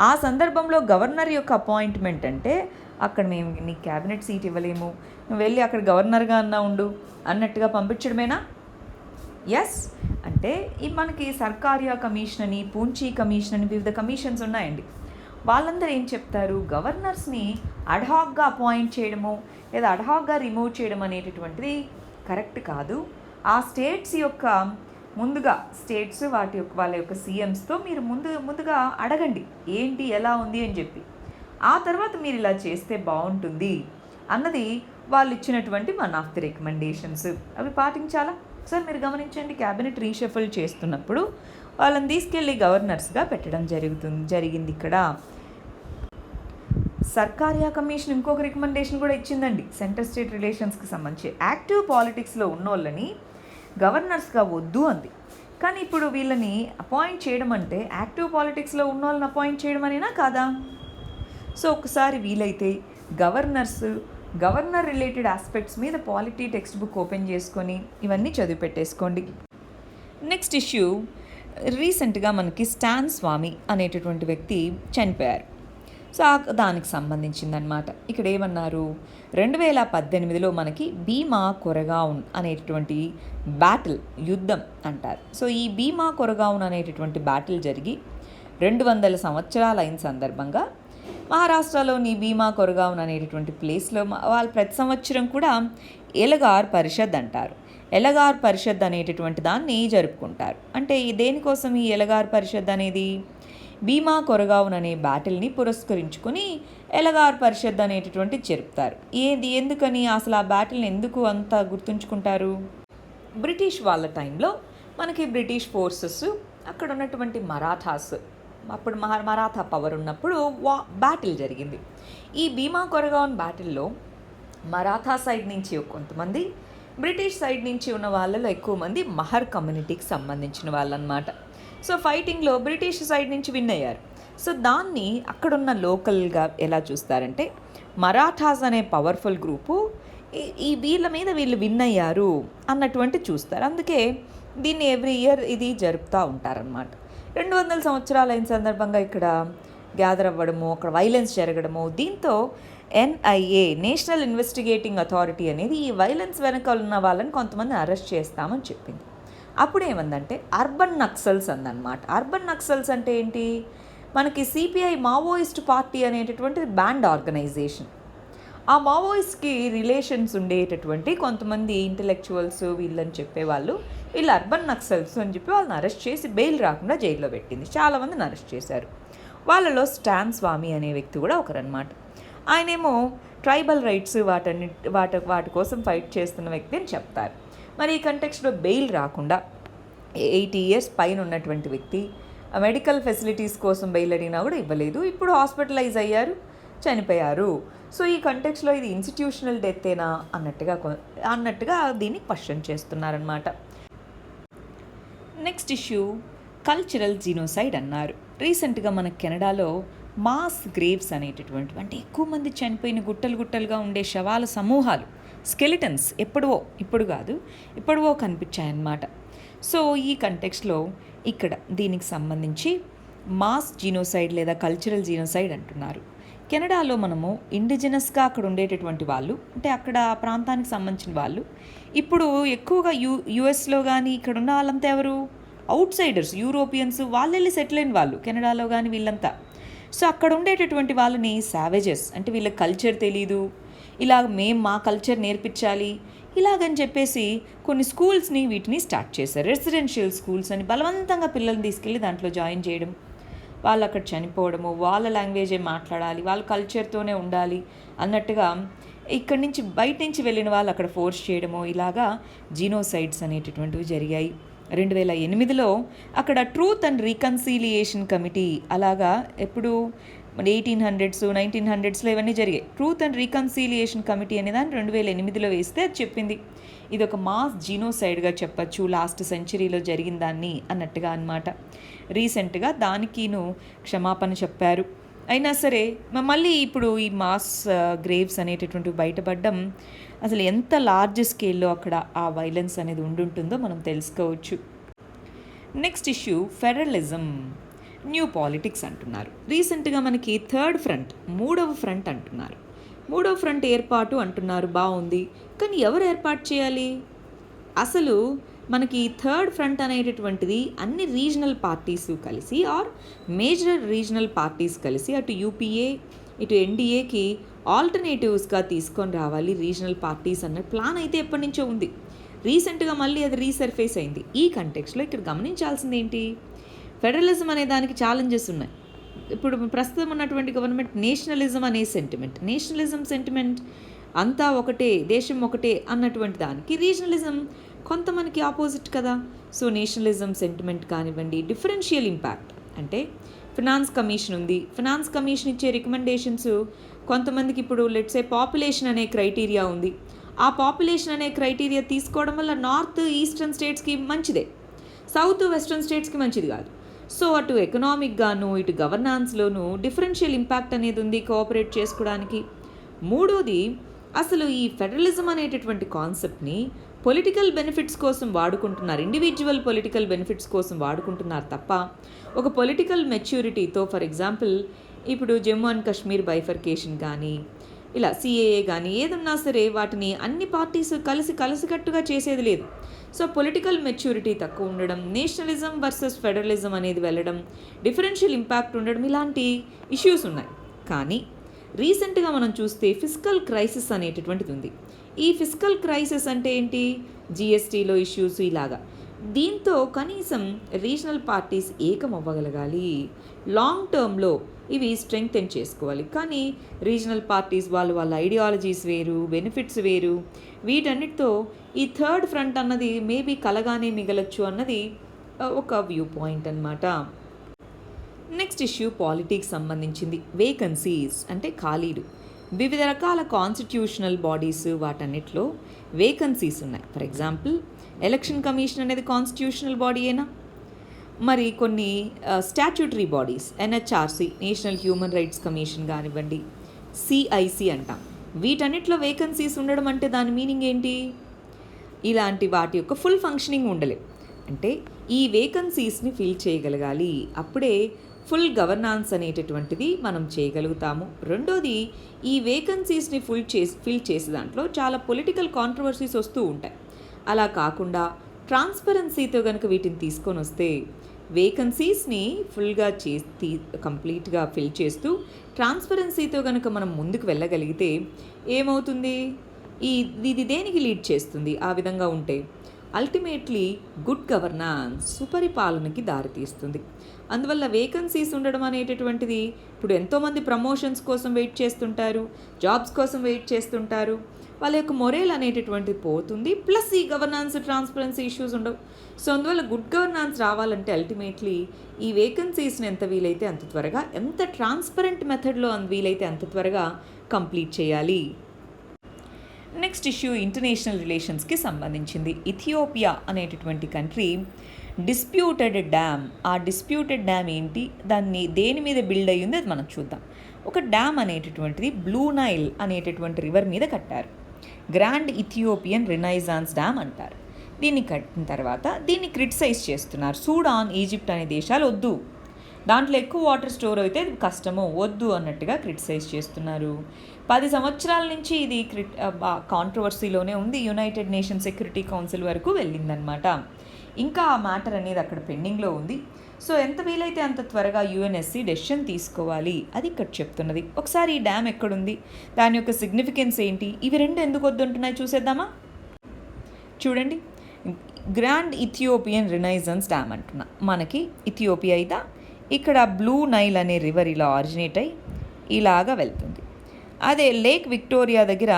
A: ఆ సందర్భంలో గవర్నర్ యొక్క అపాయింట్మెంట్ అంటే అక్కడ మేము నీ క్యాబినెట్ సీట్ ఇవ్వలేము, నువ్వు వెళ్ళి అక్కడ గవర్నర్గా అన్నా ఉండు అన్నట్టుగా పంపించడమేనా? ఎస్. అంటే మనకి సర్కారియా కమిషన్ అని, పూంచీ కమిషన్ అని వివిధ కమిషన్స్ ఉన్నాయండి. వాళ్ళందరూ ఏం చెప్తారు? గవర్నర్స్ని అడ్హాక్గా అపాయింట్ చేయడము లేదా అడ్హాక్గా రిమూవ్ చేయడం అనేటటువంటిది కరెక్ట్ కాదు. ఆ స్టేట్స్ యొక్క ముందుగా స్టేట్స్ వాళ్ళ యొక్క సీఎంస్తో మీరు ముందుగా అడగండి ఏంటి ఎలా ఉంది అని చెప్పి, ఆ తర్వాత మీరు ఇలా చేస్తే బాగుంటుంది అన్నది వాళ్ళు ఇచ్చినటువంటి వన్ ఆఫ్ ది రికమెండేషన్స్. అవి పాటించాలా? సార్ మీరు గమనించండి, క్యాబినెట్ రీషఫల్ చేస్తున్నప్పుడు వాళ్ళని తీసుకెళ్ళి గవర్నర్స్గా పెట్టడం జరిగింది. ఇక్కడ సర్కారియా కమిషన్ ఇంకొక రికమెండేషన్ కూడా ఇచ్చిందండి. సెంటర్ స్టేట్ రిలేషన్స్కి సంబంధించి యాక్టివ్ పాలిటిక్స్లో ఉన్నోళ్ళని గవర్నర్స్గా వద్దు అంది. కానీ ఇప్పుడు వీళ్ళని అపాయింట్ చేయడం అంటే యాక్టివ్ పాలిటిక్స్లో ఉన్న వాళ్ళని అపాయింట్ చేయడం అనేనా కాదా? సో ఒకసారి వీలైతే గవర్నర్ రిలేటెడ్ ఆస్పెక్ట్స్ మీద పాలిటీ టెక్స్ట్ బుక్ ఓపెన్ చేసుకొని ఇవన్నీ చదివి పెట్టేసుకోండి. నెక్స్ట్ ఇష్యూ, రీసెంట్గా మనకి స్టాన్ స్వామి అనేటటువంటి వ్యక్తి చనిపోయారు. సో దానికి సంబంధించిందనమాట. ఇక్కడ ఏమన్నారు? 2018లో మనకి భీమా కొరెగాన్ అనేటటువంటి బ్యాటిల్, యుద్ధం అంటారు. సో ఈ భీమా కొరెగాన్ అనేటటువంటి బ్యాటిల్ జరిగి 200 సంవత్సరాలు అయిన సందర్భంగా మహారాష్ట్రలోని భీమా కొరెగాన్ అనేటటువంటి ప్లేస్లో వాళ్ళు ప్రతి సంవత్సరం కూడా ఎలగార్ పరిషత్ అంటారు. ఎలగార్ పరిషత్ అనేటటువంటి దాన్ని జరుపుకుంటారు. అంటే దేనికోసం ఈ ఎలగార్ పరిషత్ అనేది? భీమా కొరెగాన్ అనే బ్యాటిల్ని పురస్కరించుకొని ఎలగార్ పరిషత్ అనేటటువంటి జరుపుతారు. ఎందుకని అసలు ఆ బ్యాటిల్ని ఎందుకు అంత గుర్తుంచుకుంటారు? బ్రిటిష్ వాళ్ళ టైంలో మనకి బ్రిటిష్ ఫోర్సెస్ అక్కడ ఉన్నటువంటి మరాఠాస్, అప్పుడు మరాఠా పవర్ ఉన్నప్పుడు బ్యాటిల్ జరిగింది. ఈ భీమా కొరెగాన్ బ్యాటిల్లో మరాఠా సైడ్ నుంచి కొంతమంది, బ్రిటిష్ సైడ్ నుంచి ఉన్న వాళ్ళలో ఎక్కువ మంది మహర్ కమ్యూనిటీకి సంబంధించిన వాళ్ళన్నమాట. సో ఫైటింగ్లో బ్రిటిష్ సైడ్ నుంచి విన్ అయ్యారు. సో దాన్ని అక్కడున్న లోకల్గా ఎలా చూస్తారంటే, మరాఠాస్ అనే పవర్ఫుల్ గ్రూపు వీళ్ళ మీద వీళ్ళు విన్ అయ్యారు అన్నటువంటి చూస్తారు. అందుకే దీన్ని ఎవ్రీ ఇయర్ ఇది జరుపుతూ ఉంటారనమాట. 200 సంవత్సరాలు అయిన సందర్భంగా ఇక్కడ గ్యాదర్ అవ్వడము, అక్కడ వైలెన్స్ జరగడము, దీంతో NIA నేషనల్ ఇన్వెస్టిగేటింగ్ అథారిటీ అనేది ఈ వైలెన్స్ వెనక ఉన్న వాళ్ళని కొంతమంది అరెస్ట్ చేస్తామని చెప్పింది. అప్పుడు ఏమందంటే అర్బన్ నక్సల్స్ అందనమాట. అర్బన్ నక్సల్స్ అంటే ఏంటి, మనకి సిపిఐ మావోయిస్ట్ పార్టీ అనేటటువంటిది బ్యాండ్ ఆర్గనైజేషన్. ఆ మావోయిస్ట్కి రిలేషన్స్ ఉండేటటువంటి కొంతమంది ఇంటలెక్చువల్స్ వీళ్ళని చెప్పేవాళ్ళు వీళ్ళు అర్బన్ నక్సల్స్ అని చెప్పి వాళ్ళని అరెస్ట్ చేసి బెయిల్ రాకుండా జైల్లో పెట్టింది. చాలామందిని అరెస్ట్ చేశారు. వాళ్ళలో స్టాన్ స్వామి అనే వ్యక్తి కూడా ఒకరనమాట. ఆయనేమో ట్రైబల్ రైట్స్ వాటి కోసం ఫైట్ చేస్తున్న వ్యక్తి అని చెప్తారు. మరి ఈ కంటెక్స్లో బెయిల్ రాకుండా 80 years పైన ఉన్నటువంటి వ్యక్తి మెడికల్ ఫెసిలిటీస్ కోసం బెయిల్ అడిగినా కూడా ఇవ్వలేదు. ఇప్పుడు హాస్పిటలైజ్ అయ్యారు, చనిపోయారు. సో ఈ కంటెక్స్లో ఇది ఇన్స్టిట్యూషనల్ డెత్తేనా అన్నట్టుగా దీన్ని క్వశ్చన్ చేస్తున్నారనమాట. నెక్స్ట్ ఇష్యూ కల్చరల్ జీనోసైడ్ అన్నారు. రీసెంట్గా మన కెనడాలో మాస్ గ్రేవ్స్ అనేటటువంటి, అంటే ఎక్కువ మంది చనిపోయిన గుట్టలుగా ఉండే శవాల సమూహాలు, స్కెలిటన్స్ ఇప్పుడు కాదు ఎప్పుడో కనిపించాయన్నమాట. సో ఈ కంటెక్స్లో ఇక్కడ దీనికి సంబంధించి మాస్ జీనోసైడ్ లేదా కల్చరల్ జీనోసైడ్ అంటున్నారు. కెనడాలో మనము ఇండిజినస్గా అక్కడ ఉండేటటువంటి వాళ్ళు, అంటే అక్కడ ఆ ప్రాంతానికి సంబంధించిన వాళ్ళు ఇప్పుడు ఎక్కువగా యుఎస్లో కానీ ఇక్కడ ఉన్న వాళ్ళంతా ఎవరు, అవుట్ సైడర్స్, యూరోపియన్స్, వాళ్ళు వెళ్ళి సెటిల్ అయిన వాళ్ళు కెనడాలో కానీ వీళ్ళంతా. సో అక్కడ ఉండేటటువంటి వాళ్ళని సావేజెస్, అంటే వీళ్ళ కల్చర్ తెలీదు, ఇలాగ మా కల్చర్ నేర్పించాలి ఇలాగని చెప్పేసి కొన్ని స్కూల్స్ని వీటిని స్టార్ట్ చేశారు. రెసిడెన్షియల్ స్కూల్స్ అని బలవంతంగా పిల్లల్ని తీసుకెళ్ళి దాంట్లో జాయిన్ చేయడం, వాళ్ళు అక్కడ చనిపోవడము, వాళ్ళ లాంగ్వేజే మాట్లాడాలి, వాళ్ళ కల్చర్తోనే ఉండాలి అన్నట్టుగా ఇక్కడి నుంచి బయట నుంచి వెళ్ళిన వాళ్ళు అక్కడ ఫోర్స్ చేయడము, ఇలాగా జీనోసైడ్స్ అనేటటువంటివి జరిగాయి. 2008లో అక్కడ ట్రూత్ అండ్ రీకన్సీలియేషన్ కమిటీ, అలాగా ఎప్పుడు 1800s 1900sలో ఇవన్నీ జరిగాయి. ట్రూత్ అండ్ రీకన్సీలియేషన్ కమిటీ అనే దాన్ని 2008లో వేస్తే అది చెప్పింది ఇది ఒక మాస్ జీనోసైడ్గా చెప్పచ్చు, లాస్ట్ సెంచరీలో జరిగిన దాన్ని అన్నట్టుగా అన్నమాట. రీసెంట్గా దానికిను క్షమాపణ చెప్పారు. అయినా సరే మళ్ళీ ఇప్పుడు ఈ మాస్ గ్రేవ్స్ అనేటటువంటివి బయటపడడం అసలు ఎంత లార్జ్ స్కేల్లో అక్కడ ఆ వైలెన్స్ అనేది ఉంటుందో మనం తెలుసుకోవచ్చు. Next issue federalism, new politics అంటున్నారు. రీసెంట్గా మనకి మూడవ ఫ్రంట్ అంటున్నారు. మూడవ ఫ్రంట్ ఏర్పాటు అంటున్నారు, బాగుంది. కానీ ఎవరు ఏర్పాటు చేయాలి? అసలు మనకి థర్డ్ ఫ్రంట్ అనేటటువంటిది అన్ని రీజనల్ పార్టీస్ కలిసి ఆర్ మేజర్ రీజనల్ పార్టీస్ కలిసి అటు యూపీఏ ఇటు ఎన్డీఏకి ఆల్టర్నేటివ్స్గా తీసుకొని రావాలి రీజనల్ పార్టీస్ అన్న ప్లాన్ అయితే ఎప్పటి నుంచో ఉంది. రీసెంట్గా మళ్ళీ అది రీసర్ఫేస్ అయింది. ఈ కంటెక్స్లో ఇక్కడ గమనించాల్సింది ఏంటి, ఫెడరలిజం అనే దానికి ఛాలెంజెస్ ఉన్నాయి. ఇప్పుడు ప్రస్తుతం ఉన్నటువంటి గవర్నమెంట్ నేషనలిజం సెంటిమెంట్ అంతా ఒకటే, దేశం ఒకటే అన్నటువంటి దానికి రీజనలిజం కొంత మనకి ఆపోజిట్ కదా. సో నేషనలిజం సెంటిమెంట్ కానివ్వండి, డిఫరెన్షియల్ ఇంపాక్ట్ అంటే ఫినాన్స్ కమిషన్ ఉంది, ఫినాన్స్ కమిషన్ ఇచ్చే రికమెండేషన్స్ కొంతమందికి ఇప్పుడు లెట్సే పాపులేషన్ అనే క్రైటీరియా ఉంది. ఆ పాపులేషన్ అనే క్రైటీరియా తీసుకోవడం వల్ల నార్త్ ఈస్టర్న్ స్టేట్స్కి మంచిదే, సౌత్ వెస్ట్రన్ స్టేట్స్కి మంచిది కాదు. సో అటు ఎకనామిక్గాను ఇటు గవర్నాన్స్లోనూ డిఫరెన్షియల్ ఇంపాక్ట్ అనేది ఉంది కోఆపరేట్ చేసుకోవడానికి. మూడోది, అసలు ఈ ఫెడరలిజం అనేటటువంటి కాన్సెప్ట్ని పొలిటికల్ బెనిఫిట్స్ కోసం వాడుకుంటున్నారు, ఇండివిజువల్ పొలిటికల్ బెనిఫిట్స్ కోసం వాడుకుంటున్నారు తప్ప ఒక పొలిటికల్ మెచ్యూరిటీతో, ఫర్ ఎగ్జాంపుల్ ఇప్పుడు జమ్మూ అండ్ కాశ్మీర్ బైఫర్కేషన్ కానీ ఇలా సిఏఏ కానీ ఏదన్నా సరే వాటిని అన్ని పార్టీస్ కలిసికట్టుగా చేసేది లేదు. సో పొలిటికల్ మెచ్యూరిటీ తక్కువ ఉండడం, నేషనలిజం వర్సెస్ ఫెడరలిజం అనేది వెళ్ళడం, డిఫరెన్షియల్ ఇంపాక్ట్ ఉండడం, ఇలాంటి ఇష్యూస్ ఉన్నాయి. కానీ రీసెంట్గా మనం చూస్తే ఫిస్కల్ క్రైసిస్ అనేటటువంటిది ఉంది. ఈ ఫిస్కల్ క్రైసిస్ అంటే ఏంటి, జిఎస్టీలో ఇష్యూస్ ఇలాగా. దీంతో కనీసం రీజనల్ పార్టీస్ ఏకం అవ్వగలగాలి, లాంగ్ టర్మ్లో ఇవి స్ట్రెంగ్తెన్ చేసుకోవాలి. కానీ రీజనల్ పార్టీస్ వాళ్ళ ఐడియాలజీస్ వేరు, బెనిఫిట్స్ వేరు, వీటన్నిటితో ఈ థర్డ్ ఫ్రంట్ అన్నది మేబీ కలగానే మిగలచ్చు అన్నది ఒక వ్యూ పాయింట్ అన్నమాట. నెక్స్ట్ ఇష్యూ పాలిటిక్స్ సంబంధించింది. వేకన్సీస్ అంటే ఖాళీలు. వివిధ రకాల కాన్స్టిట్యూషనల్ బాడీస్ వాటన్నిటిలో వేకన్సీస్ ఉన్నాయి. ఫర్ ఎగ్జాంపుల్ ఎలక్షన్ కమిషన్ అనేది కాన్స్టిట్యూషనల్ బాడీయేనా, మరి కొన్ని statutory bodies NHRC national human rights commission కానివ్వండి, సిఐసి అంటాం, వీటన్నిటిలో వేకన్సీస్ ఉండడం అంటే దాని మీనింగ్ ఏంటి, ఇలాంటి వాటి యొక్క ఫుల్ ఫంక్షనింగ్ ఉండలేవు. అంటే ఈ వేకన్సీస్ని ఫిల్ చేయగలగాలి, అప్పుడే ఫుల్ గవర్నాన్స్ అనేటటువంటిది మనం చేయగలుగుతాము. రెండోది, ఈ వేకన్సీస్ని ఫిల్ చేసే దాంట్లో చాలా పొలిటికల్ కాంట్రవర్సీస్ వస్తూ ఉంటాయి. అలా కాకుండా ట్రాన్స్పరెన్సీతో కనుక వీటిని తీసుకొని వస్తే వేకన్సీస్ని ఫుల్గా కంప్లీట్గా ఫిల్ చేస్తూ ట్రాన్స్పరెన్సీతో కనుక మనం ముందుకు వెళ్ళగలిగితే ఏమవుతుంది, ఇది దేనికి లీడ్ చేస్తుంది? ఆ విధంగా ఉంటే అల్టిమేట్లీ గుడ్ గవర్నాన్స్, సుపరిపాలనకి దారితీస్తుంది. అందువల్ల వేకన్సీస్ ఉండడం అనేటటువంటిది, ఇప్పుడు ఎంతోమంది ప్రమోషన్స్ కోసం వెయిట్ చేస్తుంటారు, జాబ్స్ కోసం వెయిట్ చేస్తుంటారు, వాళ్ళ యొక్క మొరేల్ అనేటటువంటిది పోతుంది. ప్లస్ ఈ గవర్నాన్స్ ట్రాన్స్పరెన్సీ ఇష్యూస్ ఉండవు. సో అందువల్ల గుడ్ గవర్నాన్స్ రావాలంటే అల్టిమేట్లీ ఈ వేకన్సీస్ని ఎంత వీలైతే అంత త్వరగా, ఎంత ట్రాన్స్పరెంట్ మెథడ్లో వీలైతే అంత త్వరగా కంప్లీట్ చేయాలి. నెక్స్ట్ ఇష్యూ ఇంటర్నేషనల్ రిలేషన్స్కి సంబంధించింది. ఇథియోపియా అనేటటువంటి కంట్రీ డిస్ప్యూటెడ్ డ్యామ్. ఆ డిస్ప్యూటెడ్ డ్యామ్ ఏంటి, దాన్ని దేని మీద బిల్డ్ అయ్యింది అది మనం చూద్దాం. ఒక డ్యామ్ అనేటటువంటిది బ్లూ నైల్ అనేటటువంటి రివర్ మీద కట్టారు. గ్రాండ్ ఇథియోపియన్ రినైజాన్స్ డ్యామ్ అంటారు. దీన్ని కట్టిన తర్వాత దీన్ని క్రిటిసైజ్ చేస్తున్నారు. సూడాన్, ఈజిప్ట్ అనే దేశాలు వద్దు, దాంట్లో ఎక్కువ వాటర్ స్టోర్ అయితే కష్టమో, వద్దు అన్నట్టుగా క్రిటిసైజ్ చేస్తున్నారు. 10 సంవత్సరాల నుంచి ఇది కాంట్రవర్సీలోనే ఉంది. యునైటెడ్ నేషన్ సెక్యూరిటీ కౌన్సిల్ వరకు వెళ్ళిందనమాట. ఇంకా ఆ మ్యాటర్ అనేది అక్కడ పెండింగ్లో ఉంది. సో ఎంత వీలైతే అంత త్వరగా యుఎన్ఎస్సి డెసిషన్ తీసుకోవాలి, అది ఇక్కడ చెప్తున్నది. ఒకసారి ఈ డ్యామ్ ఎక్కడుంది, దాని యొక్క సిగ్నిఫికెన్స్ ఏంటి, ఇవి రెండు ఎందుకు వద్దుంటున్నాయి చూసేద్దామా. చూడండి, గ్రాండ్ ఇథియోపియన్ రినైజన్స్ డ్యామ్ అంటున్నా. మనకి ఇథియోపియా అయితే ఇక్కడ బ్లూ నైల్ అనే రివర్ ఇలా ఆరిజినేట్ అయ్యి ఇలాగా వెళ్తుంది. అదే లేక్ విక్టోరియా దగ్గర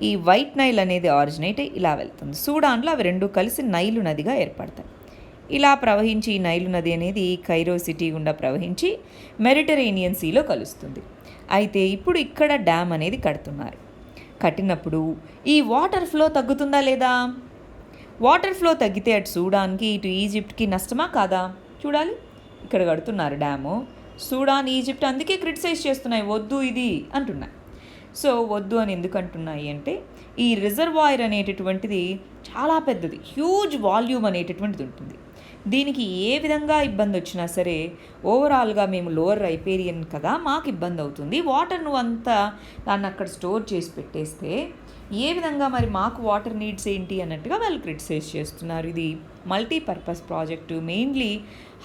A: ఈ వైట్ నైల్ అనేది ఆరిజినేట్ అయ్యి ఇలా వెళ్తుంది. సూడాన్లో అవి రెండు కలిసి నైలు నదిగా ఏర్పడతాయి. ఇలా ప్రవహించి ఈ నైలు నది అనేది కైరో సిటీ గుండా ప్రవహించి మెడిటరేనియన్ సీలో కలుస్తుంది. అయితే ఇప్పుడు ఇక్కడ డ్యామ్ అనేది కడుతున్నారు. కట్టినప్పుడు ఈ వాటర్ ఫ్లో తగ్గుతుందా లేదా? వాటర్ ఫ్లో తగ్గితే అటు సూడాన్కి ఇటు ఈజిప్ట్కి నష్టమా కాదా? చూడాలి. ఇక్కడ కడుతున్నారు డ్యాము. సూడాన్, ఈజిప్ట్ అందుకే క్రిటిసైజ్ చేస్తున్నాయి, వద్దు ఇది అంటున్నాయి. సో వద్దు అని ఎందుకు అంటున్నాయి అంటే, ఈ రిజర్వాయర్ అనేటటువంటిది చాలా పెద్దది, హ్యూజ్ వాల్యూమ్ అనేటటువంటిది ఉంటుంది. దీనికి ఏ విధంగా ఇబ్బంది వచ్చినా సరే ఓవరాల్గా మేము లోవర్ రైపేరియన్ కదా, మాకు ఇబ్బంది అవుతుంది. వాటర్ నువ్వు అంతా దాన్ని అక్కడ స్టోర్ చేసి పెట్టేస్తే ఏ విధంగా మరి మాకు వాటర్ నీడ్స్ ఏంటి అన్నట్టుగా వాళ్ళు క్రిటిసైజ్ చేస్తున్నారు. ఇది multipurpose project, mainly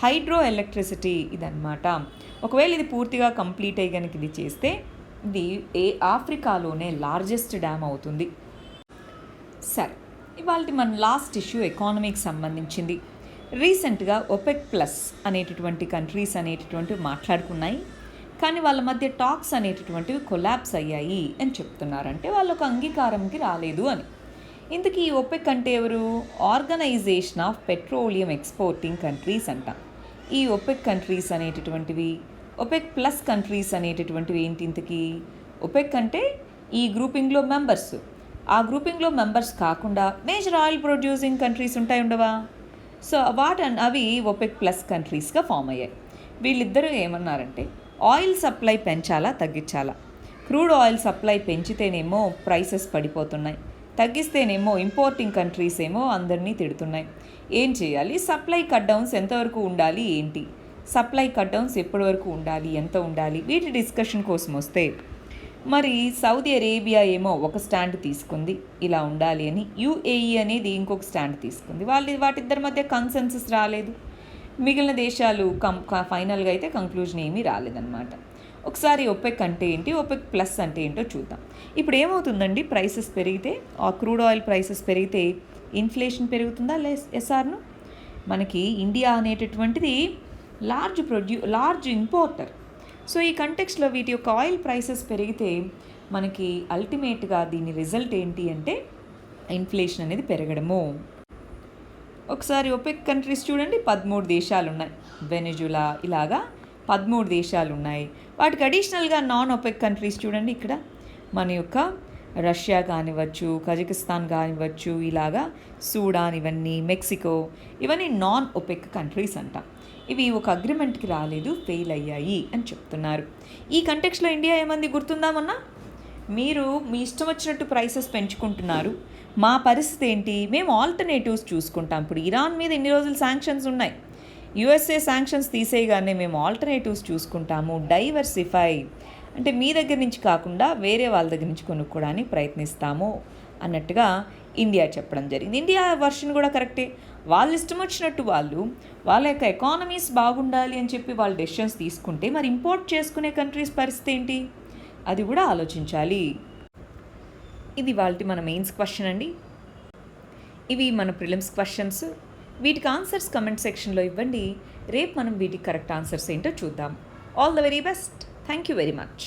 A: hydro electricity ఇదన్నమాట. ఒకవేళ ఇది పూర్తిగా కంప్లీట్ అయ్యి కనుక ఇది చేస్తే ఇది ఆఫ్రికాలోనే లార్జెస్ట్ డ్యామ్ అవుతుంది. సరే, ఇవాళ మన లాస్ట్ ఇష్యూ ఎకానమీకి సంబంధించింది. రీసెంట్గా ఒపెక్ ప్లస్ అనేటటువంటి కంట్రీస్ అనేటటువంటివి మాట్లాడుకున్నాయి, కానీ వాళ్ళ మధ్య టాక్స్ అనేటటువంటివి కొలాప్స్ అయ్యాయి అని చెప్తున్నారు. అంటే వాళ్ళకు అంగీకారంకి రాలేదు అని. ఇందుకు ఈ ఒపెక్ అంటే ఎవరు? Organization of petroleum exporting countries అంట. ఈ ఒపెక్ కంట్రీస్ అనేటటువంటివి, ఒపెక్ ప్లస్ కంట్రీస్ అనేటటువంటివి ఏంటి? ఇంతకీ ఒపెక్ అంటే ఈ గ్రూపింగ్లో మెంబర్స్, ఆ గ్రూపింగ్లో మెంబర్స్ కాకుండా మేజర్ ఆయిల్ ప్రొడ్యూసింగ్ కంట్రీస్ ఉంటాయి ఉండవా? సో అవి ఒపెక్ ప్లస్ కంట్రీస్గా ఫామ్ అయ్యాయి. వీళ్ళిద్దరూ ఏమన్నారంటే ఆయిల్ సప్లై పెంచాలా తగ్గించాలా? క్రూడ్ ఆయిల్ సప్లై పెంచితేనేమో ప్రైసెస్ పడిపోతున్నాయి, తగ్గిస్తేనేమో ఇంపోర్టింగ్ కంట్రీస్ ఏమో అందరినీ తిడుతున్నాయి. ఏం చేయాలి? సప్లై కట్ డౌన్స్ ఎంతవరకు ఉండాలి ఏంటి? సప్లై కట్ డౌన్స్ ఎప్పటి వరకు ఉండాలి, ఎంత ఉండాలి? వీటి డిస్కషన్ కోసం వస్తే మరి సౌదీ అరేబియా ఏమో ఒక స్టాండ్ తీసుకుంది, ఇలా ఉండాలి అని. యుఏఈ అనేది ఇంకొక స్టాండ్ తీసుకుంది. వాటిద్దరి మధ్య కన్సెన్సస్ రాలేదు. మిగిలిన దేశాలు ఫైనల్గా అయితే కంక్లూజన్ ఏమీ రాలేదన్నమాట. ఒకసారి ఒపెక్ అంటే ఏంటి, ఒపెక్ ప్లస్ అంటే ఏంటో చూద్దాం. ఇప్పుడు ఏమవుతుందండి, ప్రైసెస్ పెరిగితే, ఆ క్రూడ్ ఆయిల్ ప్రైసెస్ పెరిగితే ఇన్ఫ్లేషన్ పెరుగుతుందా? ఎస్ఆర్ను? మనకి ఇండియా అనేటటువంటిది లార్జ్ ఇంపోర్టర్. సో ఈ కంటెక్స్ట్లో వీటి యొక్క ఆయిల్ ప్రైసెస్ పెరిగితే మనకి అల్టిమేట్గా దీని రిజల్ట్ ఏంటి అంటే ఇన్ఫ్లేషన్ అనేది పెరగడము. ఒకసారి ఒపెక్ కంట్రీస్ చూడండి, 13 దేశాలు ఉన్నాయి. వెనెజులా ఇలాగా 13 దేశాలు ఉన్నాయి. వాటికి అడిషనల్గా నాన్ ఒపెక్ కంట్రీస్ చూడండి. ఇక్కడ మన యొక్క రష్యా కానివ్వచ్చు, కజకిస్తాన్ కానివ్వచ్చు, ఇలాగా సూడాన్, ఇవన్నీ మెక్సికో, ఇవన్నీ నాన్ ఒపెక్ కంట్రీస్ అంట. ఇవి ఒక అగ్రిమెంట్కి రాలేదు, ఫెయిల్ అయ్యాయి అని చెప్తున్నారు. ఈ కంటెక్స్లో ఇండియా ఏమంది గుర్తుందామన్నా? మీరు మీ ఇష్టం వచ్చినట్టు ప్రైసెస్ పెంచుకుంటున్నారు, మా పరిస్థితి ఏంటి? మేము ఆల్టర్నేటివ్స్ చూసుకుంటాం. ఇప్పుడు ఇరాన్ మీద ఇన్ని రోజులు శాంక్షన్స్ ఉన్నాయి, యుఎస్ఏ శాంక్షన్స్ తీసేయగానే మేము ఆల్టర్నేటివ్స్ చూసుకుంటాము, డైవర్సిఫై అంటే మీ దగ్గర నుంచి కాకుండా వేరే వాళ్ళ దగ్గర నుంచి కొనుక్కోవడానికి ప్రయత్నిస్తాము అన్నట్టుగా ఇండియా చెప్పడం జరిగింది. ఇండియా వర్షన్ కూడా కరెక్టే. వాళ్ళ ఇష్టం వచ్చినట్టు వాళ్ళ యొక్క ఎకానమీస్ బాగుండాలి అని చెప్పి వాళ్ళు డెసిషన్స్ తీసుకుంటే మరి ఇంపోర్ట్ చేసుకునే కంట్రీస్ పరిస్థితి ఏంటి, అది కూడా ఆలోచించాలి. ఇది వాళ్ళకి మన మెయిన్స్ క్వశ్చన్ అండి. ఇవి మన ప్రిలిమ్స్ క్వశ్చన్స్. వీటికి ఆన్సర్స్ కమెంట్ సెక్షన్లో ఇవ్వండి. రేపు మనం వీటికి కరెక్ట్ ఆన్సర్స్ ఏంటో చూద్దాం. All the very best. Thank you very much.